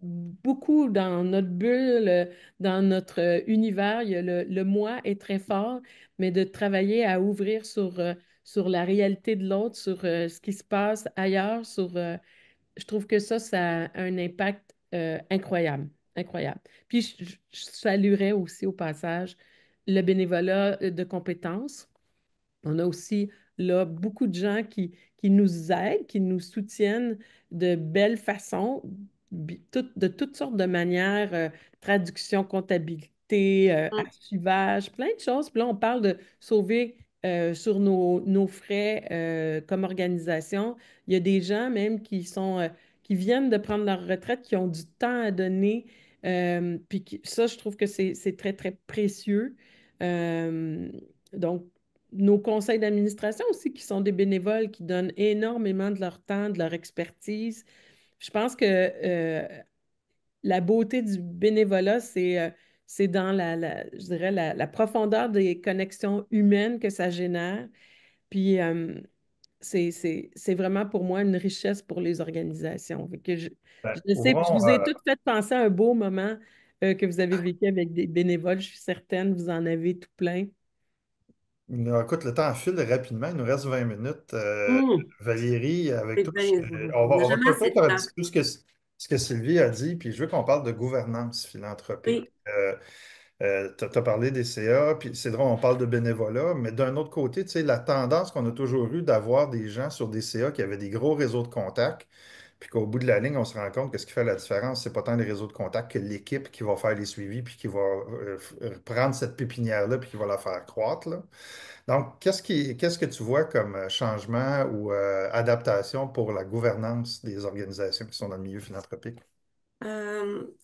beaucoup dans notre bulle, dans notre univers. Le moi est très fort, mais de travailler à ouvrir sur la réalité de l'autre, sur ce qui se passe ailleurs, je trouve que ça a un impact incroyable, incroyable. Puis je saluerais aussi au passage le bénévolat de compétences. On a aussi là beaucoup de gens qui nous aident, qui nous soutiennent de belles façons, de toutes sortes de manières, traduction, comptabilité, archivage, plein de choses. Puis là, on parle de sauver sur nos frais comme organisation. Il y a des gens même qui viennent de prendre leur retraite, qui ont du temps à donner. Ça, je trouve que c'est très, très précieux. Euh, donc, nos conseils d'administration aussi, qui sont des bénévoles, qui donnent énormément de leur temps, de leur expertise. Je pense que la beauté du bénévolat, c'est dans je dirais, la profondeur des connexions humaines que ça génère. Puis, c'est vraiment pour moi une richesse pour les organisations. Fait que Ben, je sais, je ouvrons, vous ai toutes fait penser à un beau moment que vous avez vécu avec des bénévoles. Je suis certaine, vous en avez tout plein. écoute, le temps file rapidement, il nous reste 20 minutes. Hum, Valérie, avec c'est tout bien, on on n'a va jamais assez peut-être de faire un temps. petit peu ce que Sylvie a dit, puis je veux qu'on parle de gouvernance philanthropique. Oui. Tu as parlé des CA, puis c'est drôle, on parle de bénévolat, mais d'un autre côté, tu sais, la tendance qu'on a toujours eue d'avoir des gens sur des CA qui avaient des gros réseaux de contacts, puis qu'au bout de la ligne, on se rend compte que ce qui fait la différence, c'est pas tant les réseaux de contacts que l'équipe qui va faire les suivis, puis qui va prendre cette pépinière-là, puis qui va la faire croître, là. Donc, qu'est-ce que tu vois comme changement ou adaptation pour la gouvernance des organisations qui sont dans le milieu philanthropique?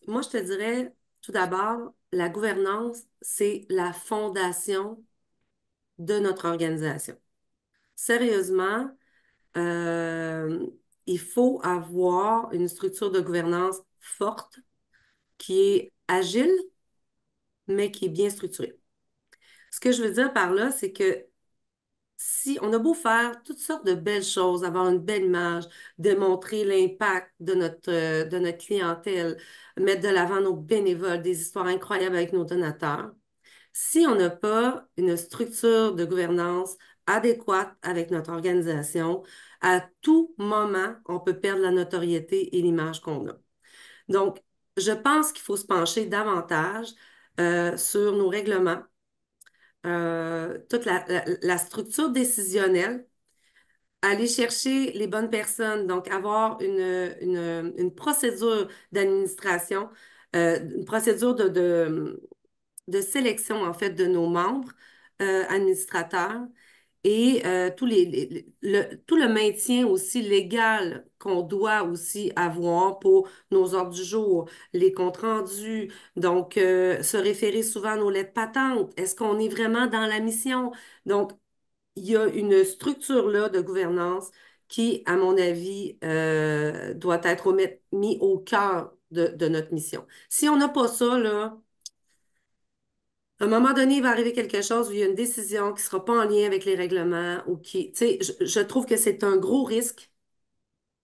Moi, je te dirais, tout d'abord, la gouvernance, c'est la fondation de notre organisation. Sérieusement, euh, il faut avoir une structure de gouvernance forte qui est agile, mais qui est bien structurée. Ce que je veux dire par là, c'est que si on a beau faire toutes sortes de belles choses, avoir une belle image, démontrer l'impact de notre clientèle, mettre de l'avant nos bénévoles, des histoires incroyables avec nos donateurs, si on n'a pas une structure de gouvernance adéquate avec notre organisation, à tout moment, on peut perdre la notoriété et l'image qu'on a. Donc, je pense qu'il faut se pencher davantage sur nos règlements, toute la structure décisionnelle, aller chercher les bonnes personnes, donc avoir une procédure d'administration, une procédure de sélection, en fait, de nos membres administrateurs et tout le maintien aussi légal qu'on doit aussi avoir pour nos ordres du jour, les comptes rendus, donc se référer souvent à nos lettres patentes. Est-ce qu'on est vraiment dans la mission? Donc, il y a une structure là de gouvernance qui, à mon avis, doit être mis au cœur de notre mission. Si on n'a pas ça, là, à un moment donné, il va arriver quelque chose où il y a une décision qui ne sera pas en lien avec les règlements ou qui, tu sais, je trouve que c'est un gros risque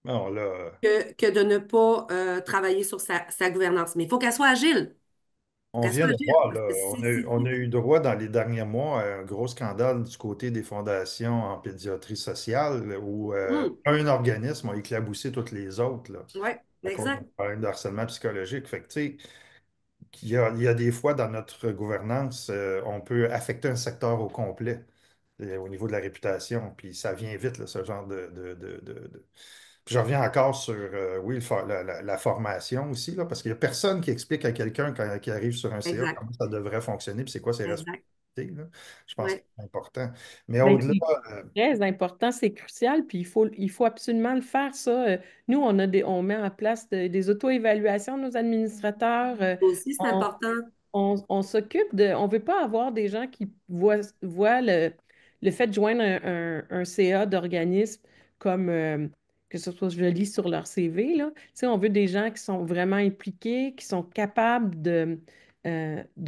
Non, là, que de ne pas travailler sur sa gouvernance. Mais il faut qu'elle soit agile. Il faut on qu'elle vient soit de agile. voir, Parce là, que on a eu droit dans les derniers mois à un gros scandale du côté des fondations en pédiatrie sociale où un organisme a éclaboussé toutes les autres là, Ouais, à cause d'un exact. problème de harcèlement psychologique. Fait que, tu sais, il y a des fois dans notre gouvernance, on peut affecter un secteur au complet au niveau de la réputation, puis ça vient vite, là, ce genre Puis je reviens encore sur, oui, la formation aussi, là, parce qu'il n'y a personne qui explique à quelqu'un qui arrive sur un CA Exact. comment ça devrait fonctionner, puis c'est quoi ses Exact. responsabilités, là. Je pense que Ouais. c'est important. Mais Ben, au-delà, c'est euh, très important, c'est crucial, puis il faut absolument le faire, ça. Nous, on met en place des auto-évaluations de nos administrateurs. Ça aussi, c'est On, important. on s'occupe on veut pas avoir des gens qui voient le fait de joindre un CA d'organisme comme que ce soit joli sur leur CV, là. Tu sais, on veut des gens qui sont vraiment impliqués, qui sont capables de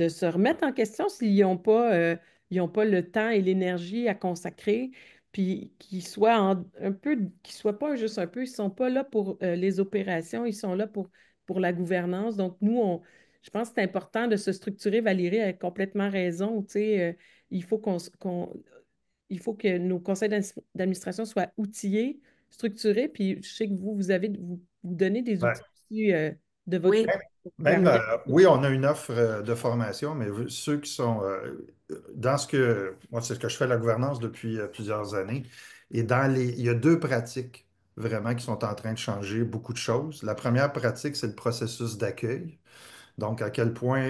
se remettre en question s'ils n'ont pas, ils ont pas le temps et l'énergie à consacrer. puis un peu, qui soient pas juste un peu, ils sont pas là pour les opérations, ils sont là pour la gouvernance. Donc, je pense que c'est important de se structurer. Valérie a complètement raison. Tu sais, il faut il faut que nos conseils d'administration soient outillés, structurés. Puis je sais que vous donnez des Ben, outils aussi de votre Oui, côté pour même, permettre. oui, on a une offre de formation, mais ceux qui sont dans moi, c'est ce que je fais la gouvernance depuis plusieurs années. Et il y a deux pratiques vraiment qui sont en train de changer beaucoup de choses. La première pratique, c'est le processus d'accueil. Donc, à quel point,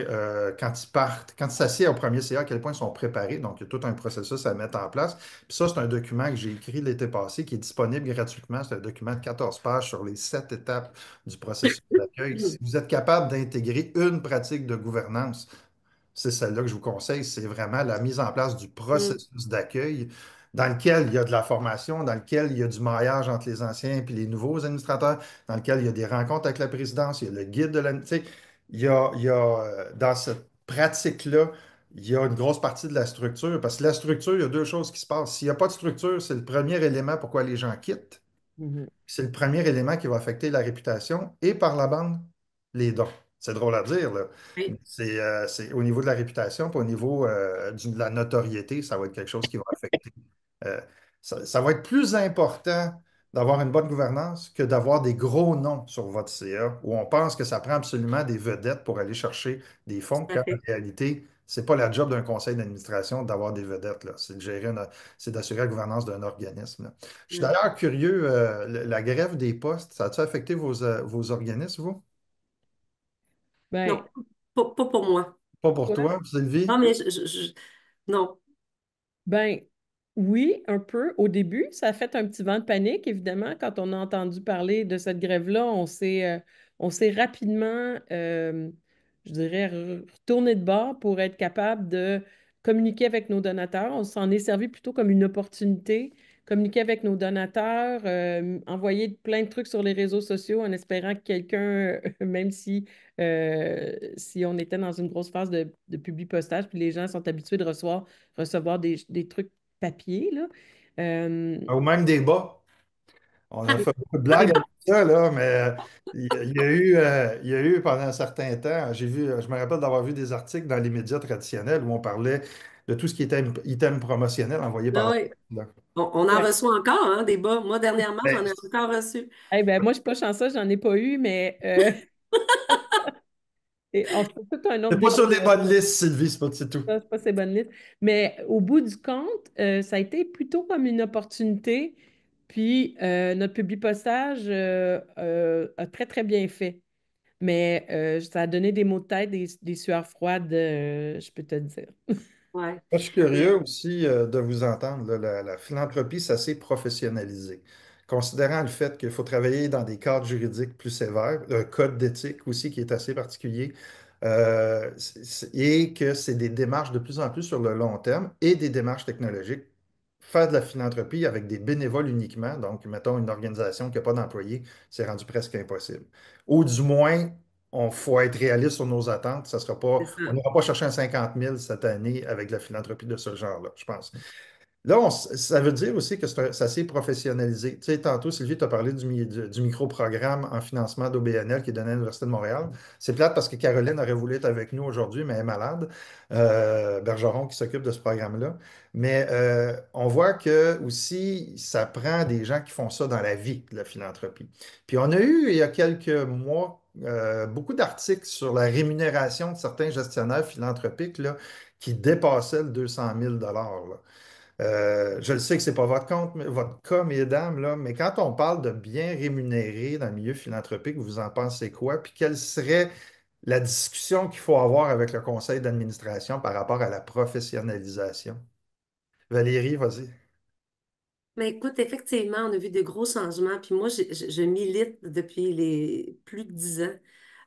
quand ils partent, quand ils s'assiedent au premier CA, à quel point ils sont préparés. Donc, il y a tout un processus à mettre en place. Puis ça, c'est un document que j'ai écrit l'été passé qui est disponible gratuitement. C'est un document de 14 pages sur les 7 étapes du processus d'accueil. Si vous êtes capable d'intégrer une pratique de gouvernance, c'est celle-là que je vous conseille. C'est vraiment la mise en place du mm, processus d'accueil dans lequel il y a de la formation, dans lequel il y a du maillage entre les anciens et les nouveaux administrateurs, dans lequel il y a des rencontres avec la présidence, il y a le guide de la... Tu sais, dans cette pratique-là, il y a une grosse partie de la structure. Parce que la structure, il y a deux choses qui se passent. S'il n'y a pas de structure, c'est le premier élément pourquoi les gens quittent. Mhm. C'est le premier élément qui va affecter la réputation et par la bande, les dons. C'est drôle à dire, là. oui, C'est au niveau de la réputation, puis au niveau de la notoriété, ça va être quelque chose qui va affecter. euh, ça va être plus important d'avoir une bonne gouvernance que d'avoir des gros noms sur votre CA où on pense que ça prend absolument des vedettes pour aller chercher des fonds, tout à quand en fait. réalité, c'est pas la job d'un conseil d'administration d'avoir des vedettes, là. C'est d'assurer la gouvernance d'un organisme, là. Je suis Ouais. d'ailleurs curieux, la grève des postes, ça a-tu affecté vos organismes, vous? Ben, Non, pas pour moi. Pas pour quoi? toi, Sylvie? Non, mais non. Ben, oui, un peu. Au début, ça a fait un petit vent de panique, évidemment. Quand on a entendu parler de cette grève-là, on s'est rapidement, je dirais, retourné de bord pour être capable de communiquer avec nos donateurs. On s'en est servi plutôt comme une opportunité. Communiquer avec nos donateurs, envoyer plein de trucs sur les réseaux sociaux en espérant que quelqu'un, même si on était dans une grosse phase de publi-postage, puis les gens sont habitués de recevoir des trucs papier, là. Euh, Ou même des bas. On a fait beaucoup de blagues avec ça, là, mais il y a eu pendant un certain temps, je me rappelle d'avoir vu des articles dans les médias traditionnels où on parlait de tout ce qui était item promotionnel envoyé par Ah la oui. là. On en ouais. reçoit encore, hein, des bas. Moi, dernièrement, Ben, j'en ai encore reçu. Eh ben, moi, je suis pas chanceuse, j'en ai pas eu, mais et on se fait tout un autre c'est pas débat. sur les bonnes listes, Sylvie, c'est tout. Ça, c'est pas ces bonnes listes. Mais au bout du compte, ça a été plutôt comme une opportunité. Puis notre publipostage a très, très bien fait. Mais ça a donné des maux de tête, des sueurs froides, je peux te dire. Ouais. Moi, je suis curieux aussi de vous entendre, là. La philanthropie, ça s'est professionnalisé. Considérant le fait qu'il faut travailler dans des cadres juridiques plus sévères, un code d'éthique aussi qui est assez particulier, et que c'est des démarches de plus en plus sur le long terme et des démarches technologiques. Faire de la philanthropie avec des bénévoles uniquement, donc mettons une organisation qui n'a pas d'employés, c'est rendu presque impossible. Ou du moins, on faut être réaliste sur nos attentes. Ça sera pas, C'est ça. on n'ira pas chercher un 50 000 cette année avec de la philanthropie de ce genre-là, je pense. Là, ça veut dire aussi que ça s'est professionnalisé. Tu sais, tantôt, Sylvie, tu as parlé du micro-programme en financement d'OBNL qui est donné à l'Université de Montréal. C'est plate parce que Caroline aurait voulu être avec nous aujourd'hui, mais elle est malade. Bergeron qui s'occupe de ce programme-là. Mais on voit que aussi, ça prend des gens qui font ça dans la vie, de la philanthropie. Puis on a eu, il y a quelques mois, beaucoup d'articles sur la rémunération de certains gestionnaires philanthropiques là, qui dépassaient le 200 000 là. Je le sais que ce n'est pas votre compte, votre cas, mesdames, là, mais quand on parle de bien rémunéré dans le milieu philanthropique, vous en pensez quoi? Puis quelle serait la discussion qu'il faut avoir avec le conseil d'administration par rapport à la professionnalisation? Valérie, vas-y. Mais écoute, effectivement, on a vu de gros changements. Puis moi, je milite depuis les plus de 10 ans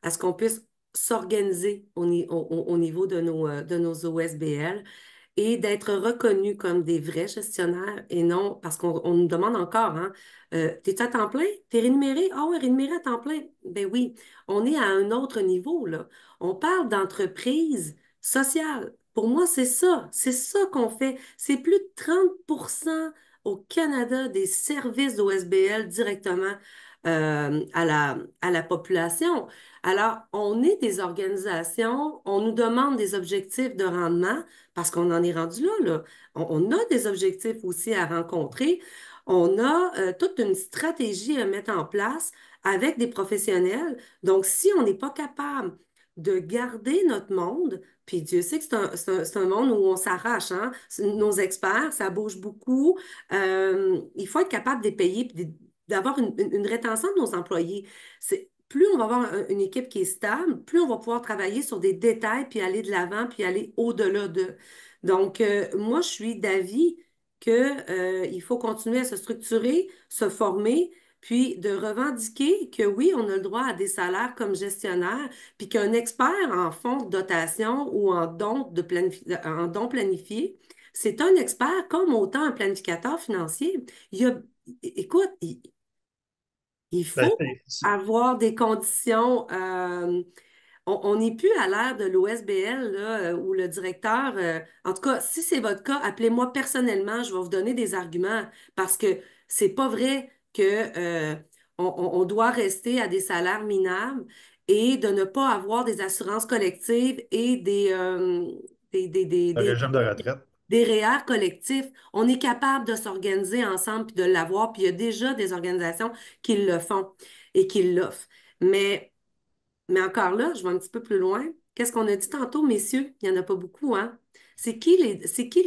à ce qu'on puisse s'organiser au niveau de nos OSBL et d'être reconnus comme des vrais gestionnaires et non, parce qu'on nous demande encore, hein, t'es à temps plein? T'es rémunéré? Ah ouais, rémunéré à temps plein. Ben oui, on est à un autre niveau, là. On parle d'entreprise sociale. Pour moi, c'est ça qu'on fait. C'est plus de 30% au Canada des services d'OSBL directement à la population. Alors, on est des organisations, on nous demande des objectifs de rendement parce qu'on en est rendu là, là. On a des objectifs aussi à rencontrer. On a toute une stratégie à mettre en place avec des professionnels. Donc, si on n'est pas capable de garder notre monde, puis Dieu sait que c'est un monde où on s'arrache, hein? Nos experts, ça bouge beaucoup. Il faut être capable de les payer puis d'avoir une rétention de nos employés. Plus on va avoir une équipe qui est stable, plus on va pouvoir travailler sur des détails, puis aller de l'avant, puis aller au-delà de. Donc, moi, je suis d'avis que, il faut continuer à se structurer, se former, puis de revendiquer que oui, on a le droit à des salaires comme gestionnaire, puis qu'un expert en fonds de dotation ou en don planifié, c'est un expert comme autant un planificateur financier. Écoute, il Ben, faut avoir des conditions. On n'est plus à l'ère de l'OSBL, là, où le directeur, en tout cas, si c'est votre cas, appelez-moi personnellement, je vais vous donner des arguments parce que c'est pas vrai que, on doit rester à des salaires minables et de ne pas avoir des assurances collectives et le régime de retraite. des REER collectifs. On est capable de s'organiser ensemble puis de l'avoir, puis il y a déjà des organisations qui le font et qui l'offrent. Mais mais encore là, je vais un petit peu plus loin. Qu'est-ce qu'on a dit tantôt, messieurs? Il n'y en a pas beaucoup, hein? C'est qui les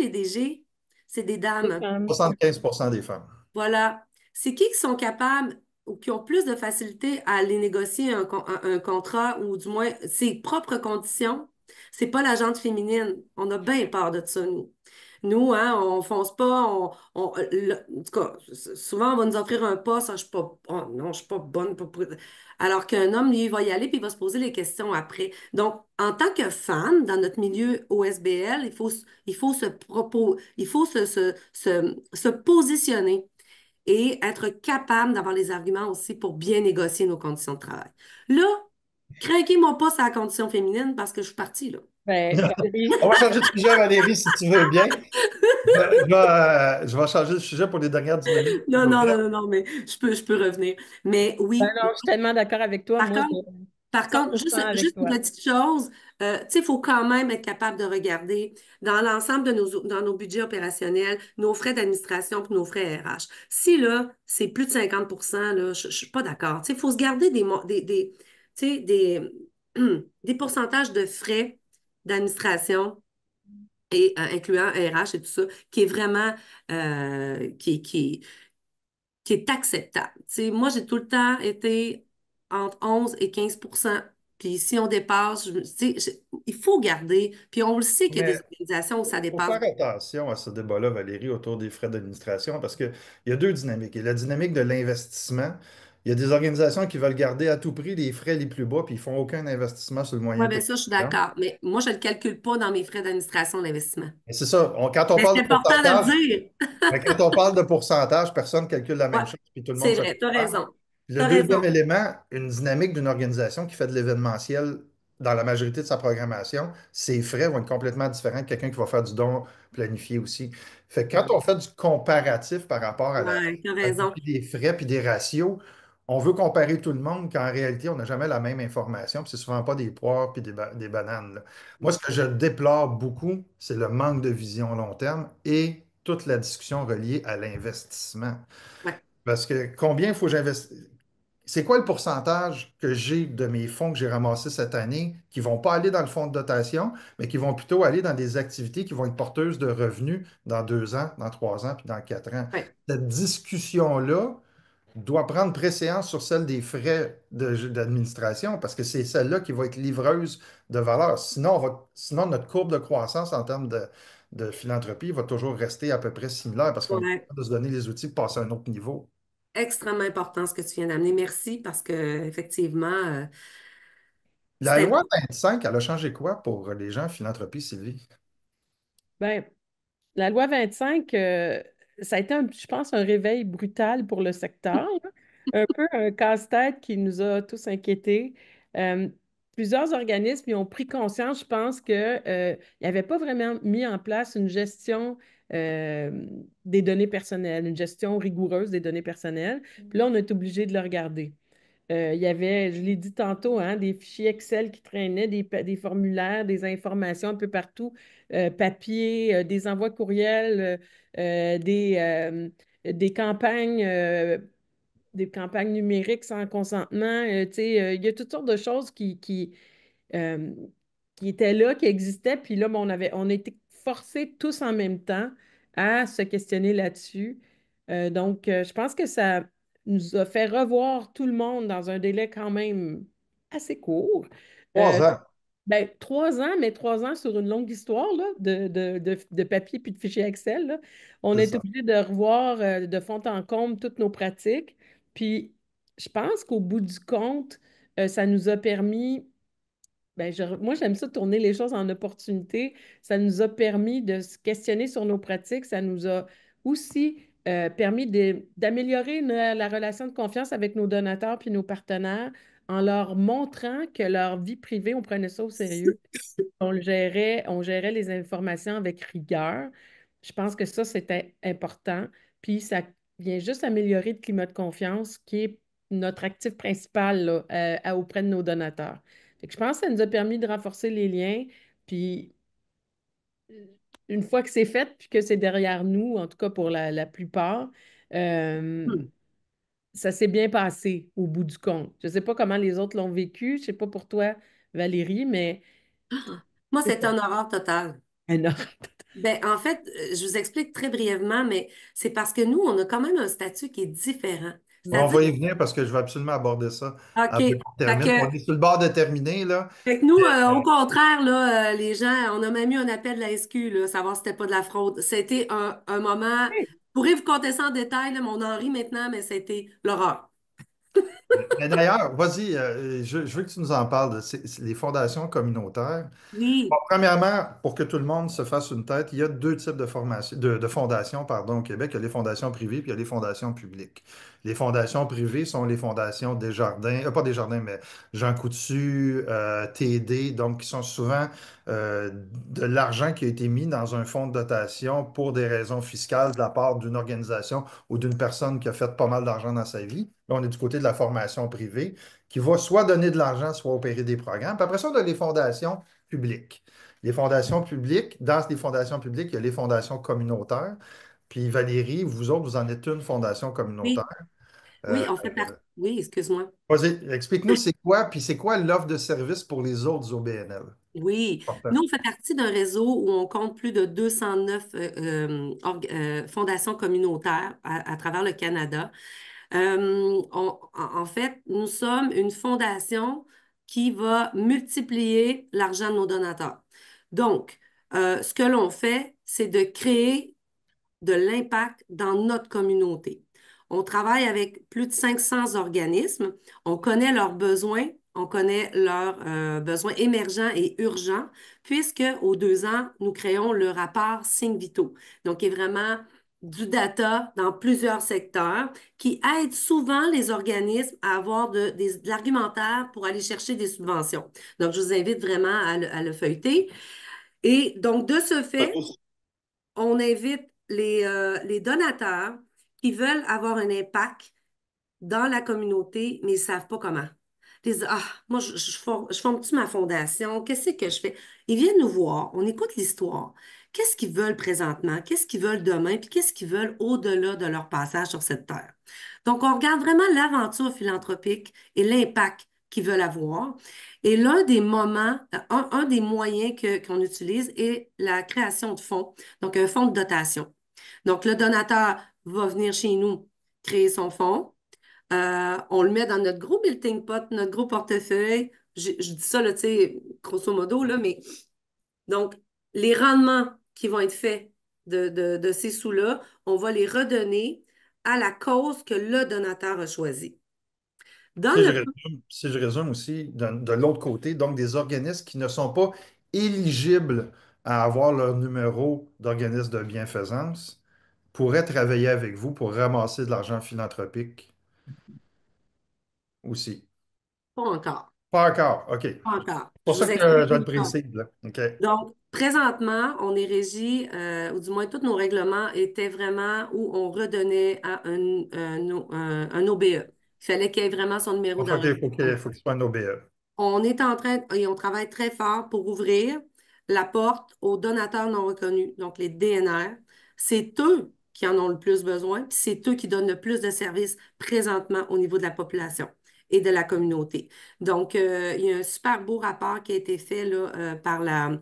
DG? C'est des Les dames. femmes. 75% des femmes. Voilà. C'est qui sont capables ou qui ont plus de facilité à aller négocier un contrat ou du moins ses propres conditions? C'est pas la gente féminine. On a bien peur de ça, nous. Nous, hein, on fonce pas, en tout cas, souvent, on va nous offrir un poste, ah, je suis pas, oh, non, je suis pas bonne alors qu'un homme, lui, il va y aller puis il va se poser les questions après. Donc, en tant que femme, dans notre milieu OSBL, il faut il faut se positionner et être capable d'avoir les arguments aussi pour bien négocier nos conditions de travail. Là, craquez-moi pas sur la condition féminine parce que je suis partie, là. Ben, Valérie, On va changer de sujet, Valérie, si tu veux bien. Je vais changer de sujet pour les dernières dynamiques qui Non, nous non, non, restent. non, non, mais je peux revenir. Mais ben oui, non, je suis tellement d'accord avec toi. par Moi, contre, par contre, 100% avec juste une toi. petite chose, tu sais, il faut quand même être capable de regarder dans l'ensemble de dans nos budgets opérationnels, nos frais d'administration et nos frais RH. Si là, c'est plus de 50%, là, je ne suis pas d'accord. Tu sais, il faut se garder tu sais, des pourcentages de frais d'administration et incluant RH et tout ça, qui est vraiment qui est acceptable. Tu sais, moi, j'ai tout le temps été entre 11 et 15. Puis si on dépasse, tu sais, il faut garder. Puis on le sait qu'il y a des Mais organisations où ça il faut dépasse. faire attention à ce débat-là, Valérie, autour des frais d'administration, parce qu'il y a deux dynamiques. Il y a la dynamique de l'investissement. Il y a des organisations qui veulent garder à tout prix les frais les plus bas, puis ils ne font aucun investissement sur le Oui, moyen bien et ça, je suis long terme. d'accord. Mais moi, je ne le calcule pas dans mes frais d'administration d'investissement. Et c'est ça. Quand on Mais parle c'est de important de le pourcentage, dire. mais quand on parle de pourcentage, personne ne calcule la Oui, même chose, puis tout le monde c'est se vrai, tu as compare. raison. Tu Le as deuxième raison. élément, une dynamique d'une organisation qui fait de l'événementiel dans la majorité de sa programmation, ses frais vont être complètement différents de quelqu'un qui va faire du don planifié aussi. Fait que quand on fait du comparatif par rapport Oui, tu as à raison. des frais puis des ratios, on veut comparer tout le monde quand en réalité, on n'a jamais la même information, puis c'est souvent pas des poires puis des bananes, là. Moi, ce que je déplore beaucoup, c'est le manque de vision long terme et toute la discussion reliée à l'investissement. Ouais, Parce que combien il faut que j'investisse? C'est quoi le pourcentage que j'ai de mes fonds que j'ai ramassés cette année qui ne vont pas aller dans le fonds de dotation, mais qui vont plutôt aller dans des activités qui vont être porteuses de revenus dans 2 ans, dans 3 ans, puis dans 4 ans? ouais, Cette discussion-là doit prendre préséance sur celle des frais d'administration parce que c'est celle-là qui va être livreuse de valeur. Sinon, sinon, notre courbe de croissance en termes de philanthropie va toujours rester à peu près similaire parce qu'on ouais. de se donner les outils pour passer à un autre niveau. Extrêmement important ce que tu viens d'amener. Merci parce que effectivement, La c'est loi important. 25, elle a changé quoi pour les gens en philanthropie, Sylvie? Ben, la loi 25, ça a été, je pense, un réveil brutal pour le secteur, là. Un peu un casse-tête qui nous a tous inquiétés. Euh, plusieurs organismes qui ont pris conscience, je pense, que, ils n'avaient pas vraiment mis en place une gestion euh, des données personnelles, une gestion rigoureuse des données personnelles. Puis là, on est obligé de le regarder. Il y avait, je l'ai dit tantôt, hein, des fichiers Excel qui traînaient, des formulaires, des informations un peu partout, papier, des envois courriels, des campagnes, des campagnes numériques sans consentement. Tu sais, il y a toutes sortes de choses euh, qui étaient là, qui existaient. Puis là, ben, on a été forcés tous en même temps à se questionner là-dessus. Donc, je pense que ça nous a fait revoir tout le monde dans un délai quand même assez court. Trois Euh, ans. ben, 3 ans, mais 3 ans sur une longue histoire là, de papier puis de fichiers Excel. Là. On C'est est ça. obligé de revoir de fond en comble toutes nos pratiques. Puis, je pense qu'au bout du compte, ça nous a permis moi, j'aime ça tourner les choses en opportunité. Ça nous a permis de se questionner sur nos pratiques. Ça nous a aussi permis d'améliorer la relation de confiance avec nos donateurs puis nos partenaires en leur montrant que leur vie privée, on prenait ça au sérieux. On gérait les informations avec rigueur. Je pense que ça, c'était important. Puis ça vient juste améliorer le climat de confiance qui est notre actif principal là, auprès de nos donateurs. Fait que je pense que ça nous a permis de renforcer les liens. Puis euh, une fois que c'est fait, puis que c'est derrière nous, en tout cas pour la plupart, euh, Hmm. ça s'est bien passé au bout du compte. Je ne sais pas comment les autres l'ont vécu. Je ne sais pas pour toi, Valérie, mais Moi, c'est c'est ça. un horreur total. Énorme. Ben, en fait, je vous explique très brièvement, mais c'est parce que nous, on a quand même un statut qui est différent. On C'est-à-dire, va y venir parce que je vais absolument aborder ça OK, avant qu'on fait termine. On est que, sur le bord de terminer, là. fait que nous, au contraire, là, les gens, on a même eu un appel de la SQ, là, savoir si c'était pas de la fraude. C'était un moment, je pourrais vous conter ça en détail, là, mais on en rit maintenant, mais c'était l'horreur. Mais d'ailleurs, vas-y, je veux que tu nous en parles de les fondations communautaires. Bon, Oui, premièrement, pour que tout le monde se fasse une tête, il y a deux types de formations, de fondations, pardon, au Québec. Il y a les fondations privées puis il y a les fondations publiques. Les fondations privées sont les fondations Desjardins, pas Desjardins, mais Jean Coutu, TD, donc qui sont souvent de l'argent qui a été mis dans un fonds de dotation pour des raisons fiscales de la part d'une organisation ou d'une personne qui a fait pas mal d'argent dans sa vie. Là, on est du côté de la formation privée qui va soit donner de l'argent, soit opérer des programmes. Puis après ça, on a les fondations publiques. Les fondations publiques, dans les fondations publiques, il y a les fondations communautaires. Puis Valérie, vous autres, vous en êtes une fondation communautaire. oui, Euh, oui, on fait partie. Oui, excuse-moi. Vas-y, explique-nous c'est quoi, puis c'est quoi l'offre de service pour les autres OBNL? Oui, Important. nous, on fait partie d'un réseau où on compte plus de 209 fondations communautaires à travers le Canada. En fait, nous sommes une fondation qui va multiplier l'argent de nos donateurs. Donc, ce que l'on fait, c'est de créer de l'impact dans notre communauté. On travaille avec plus de 500 organismes. On connaît leurs besoins, on connaît leurs besoins émergents et urgents, puisque aux 2 ans, nous créons le rapport Signes vitaux. Donc, il est vraiment du data dans plusieurs secteurs qui aide souvent les organismes à avoir de l'argumentaire pour aller chercher des subventions. Donc, je vous invite vraiment à le feuilleter. Et donc, de ce fait, on invite les donateurs qui veulent avoir un impact dans la communauté, mais ils ne savent pas comment. Ils disent, ah, moi, je forme-tu ma fondation? Qu'est-ce que je fais? Ils viennent nous voir, on écoute l'histoire. Qu'est-ce qu'ils veulent présentement? Qu'est-ce qu'ils veulent demain? Puis qu'est-ce qu'ils veulent au-delà de leur passage sur cette terre? Donc, on regarde vraiment l'aventure philanthropique et l'impact qu'ils veulent avoir. Et l'un des moments, un des moyens qu'on utilise est la création de fonds, donc un fonds de dotation. Donc, le donateur va venir chez nous créer son fonds. On le met dans notre gros melting pot, notre gros portefeuille. Je dis ça, là, tu sais, grosso modo, là, mais donc, les rendements qui vont être faits de ces sous-là, on va les redonner à la cause que le donateur a choisie. Dans Si je le... résume, si je résume aussi de l'autre côté, donc des organismes qui ne sont pas éligibles à avoir leur numéro d'organisme de bienfaisance pourraient travailler avec vous pour ramasser de l'argent philanthropique aussi. Pas encore. Pas encore. OK. C'est Pas encore. pour Je ça vous que explique je dois être l'histoire. précis, là. OK. Donc, présentement, on est régi, ou du moins tous nos règlements étaient vraiment où on redonnait à un OBE. Il fallait qu'il y ait vraiment son numéro OK, il d'enregistrement. faut qu'il soit un OBE. On est en train, et on travaille très fort pour ouvrir la porte aux donateurs non reconnus, donc les DNR. C'est eux qui en ont le plus besoin, puis c'est eux qui donnent le plus de services présentement au niveau de la population et de la communauté. Donc, il y a un super beau rapport qui a été fait là, par la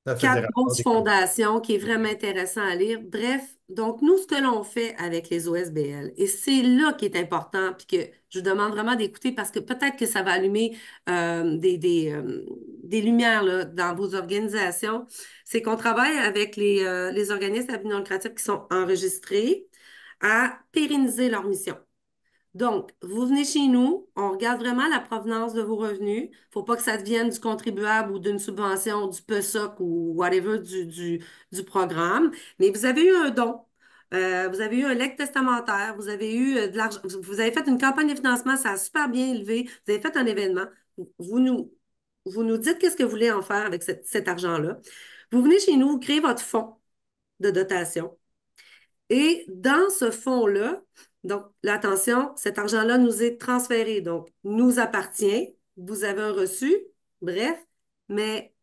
La quatre Fédération grosses des communes. fondations qui est vraiment intéressant à lire. Bref, donc nous, ce que l'on fait avec les OSBL, et c'est là qui est important, puis que je vous demande vraiment d'écouter parce que peut-être que ça va allumer des lumières là, dans vos organisations, c'est qu'on travaille avec les organismes à but non lucratif qui sont enregistrés à pérenniser leur mission. Donc, vous venez chez nous, on regarde vraiment la provenance de vos revenus. Faut pas que ça devienne du contribuable ou d'une subvention, du PESOC ou whatever du programme. Mais vous avez eu un don, vous avez eu un legs testamentaire, vous avez eu de l'argent, vous avez fait une campagne de financement, ça a super bien élevé, vous avez fait un événement. Vous nous, vous nous dites qu'est-ce que vous voulez en faire avec cet argent-là. Vous venez chez nous, vous créez votre fonds de dotation. Et dans ce fonds-là, donc, là, attention, cet argent-là nous est transféré, donc nous appartient. Vous avez un reçu, bref, mais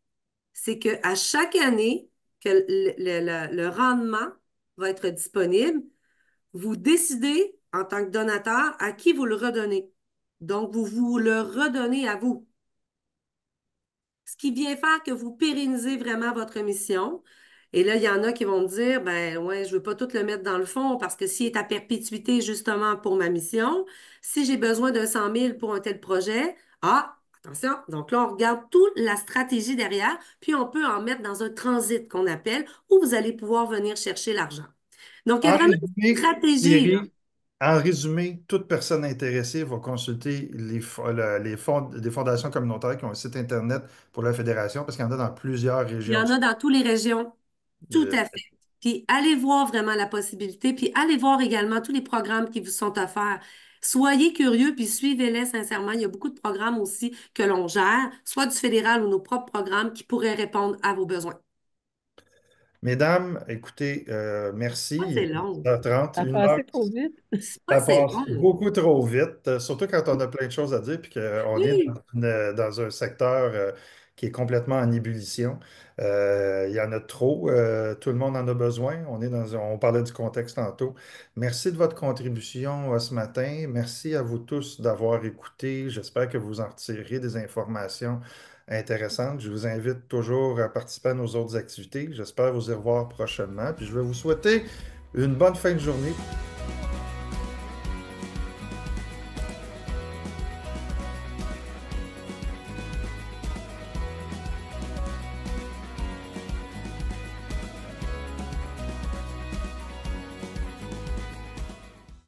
c'est qu'à chaque année que le rendement va être disponible, vous décidez en tant que donateur à qui vous le redonnez. Donc, vous le redonnez à vous. Ce qui vient faire que vous pérennisez vraiment votre mission. Et là, il y en a qui vont me dire, ben ouais, je veux pas tout le mettre dans le fond parce que s'il est à perpétuité justement pour ma mission, si j'ai besoin d'un 100 000 pour un tel projet, ah, attention, donc là, on regarde toute la stratégie derrière, puis on peut en mettre dans un transit qu'on appelle, où vous allez pouvoir venir chercher l'argent. Donc, il y a En vraiment une résumé, stratégie, là. Thierry, en résumé, toute personne intéressée va consulter les fondations communautaires qui ont un site Internet pour la fédération, parce qu'il y en a dans plusieurs Il y régions. en a dans toutes les régions. Tout Euh, à fait. Puis allez voir vraiment la possibilité, puis allez voir également tous les programmes qui vous sont offerts. Soyez curieux, puis suivez-les sincèrement. Il y a beaucoup de programmes aussi que l'on gère, soit du fédéral ou nos propres programmes qui pourraient répondre à vos besoins. Mesdames, écoutez, merci. Moi, Il c'est est long. 10h30, Ça a une heure. passé trop vite. Moi, Ça c'est passe long. beaucoup trop vite, surtout quand on a plein de choses à dire, puis qu'on est Oui, dans un secteur qui est complètement en ébullition. Il y en a trop, tout le monde en a besoin. On parlait du contexte tantôt. Merci de votre contribution ce matin. Merci à vous tous d'avoir écouté. J'espère que vous en retirez des informations intéressantes. Je vous invite toujours à participer à nos autres activités. J'espère vous y revoir prochainement. Puis je vais vous souhaiter une bonne fin de journée.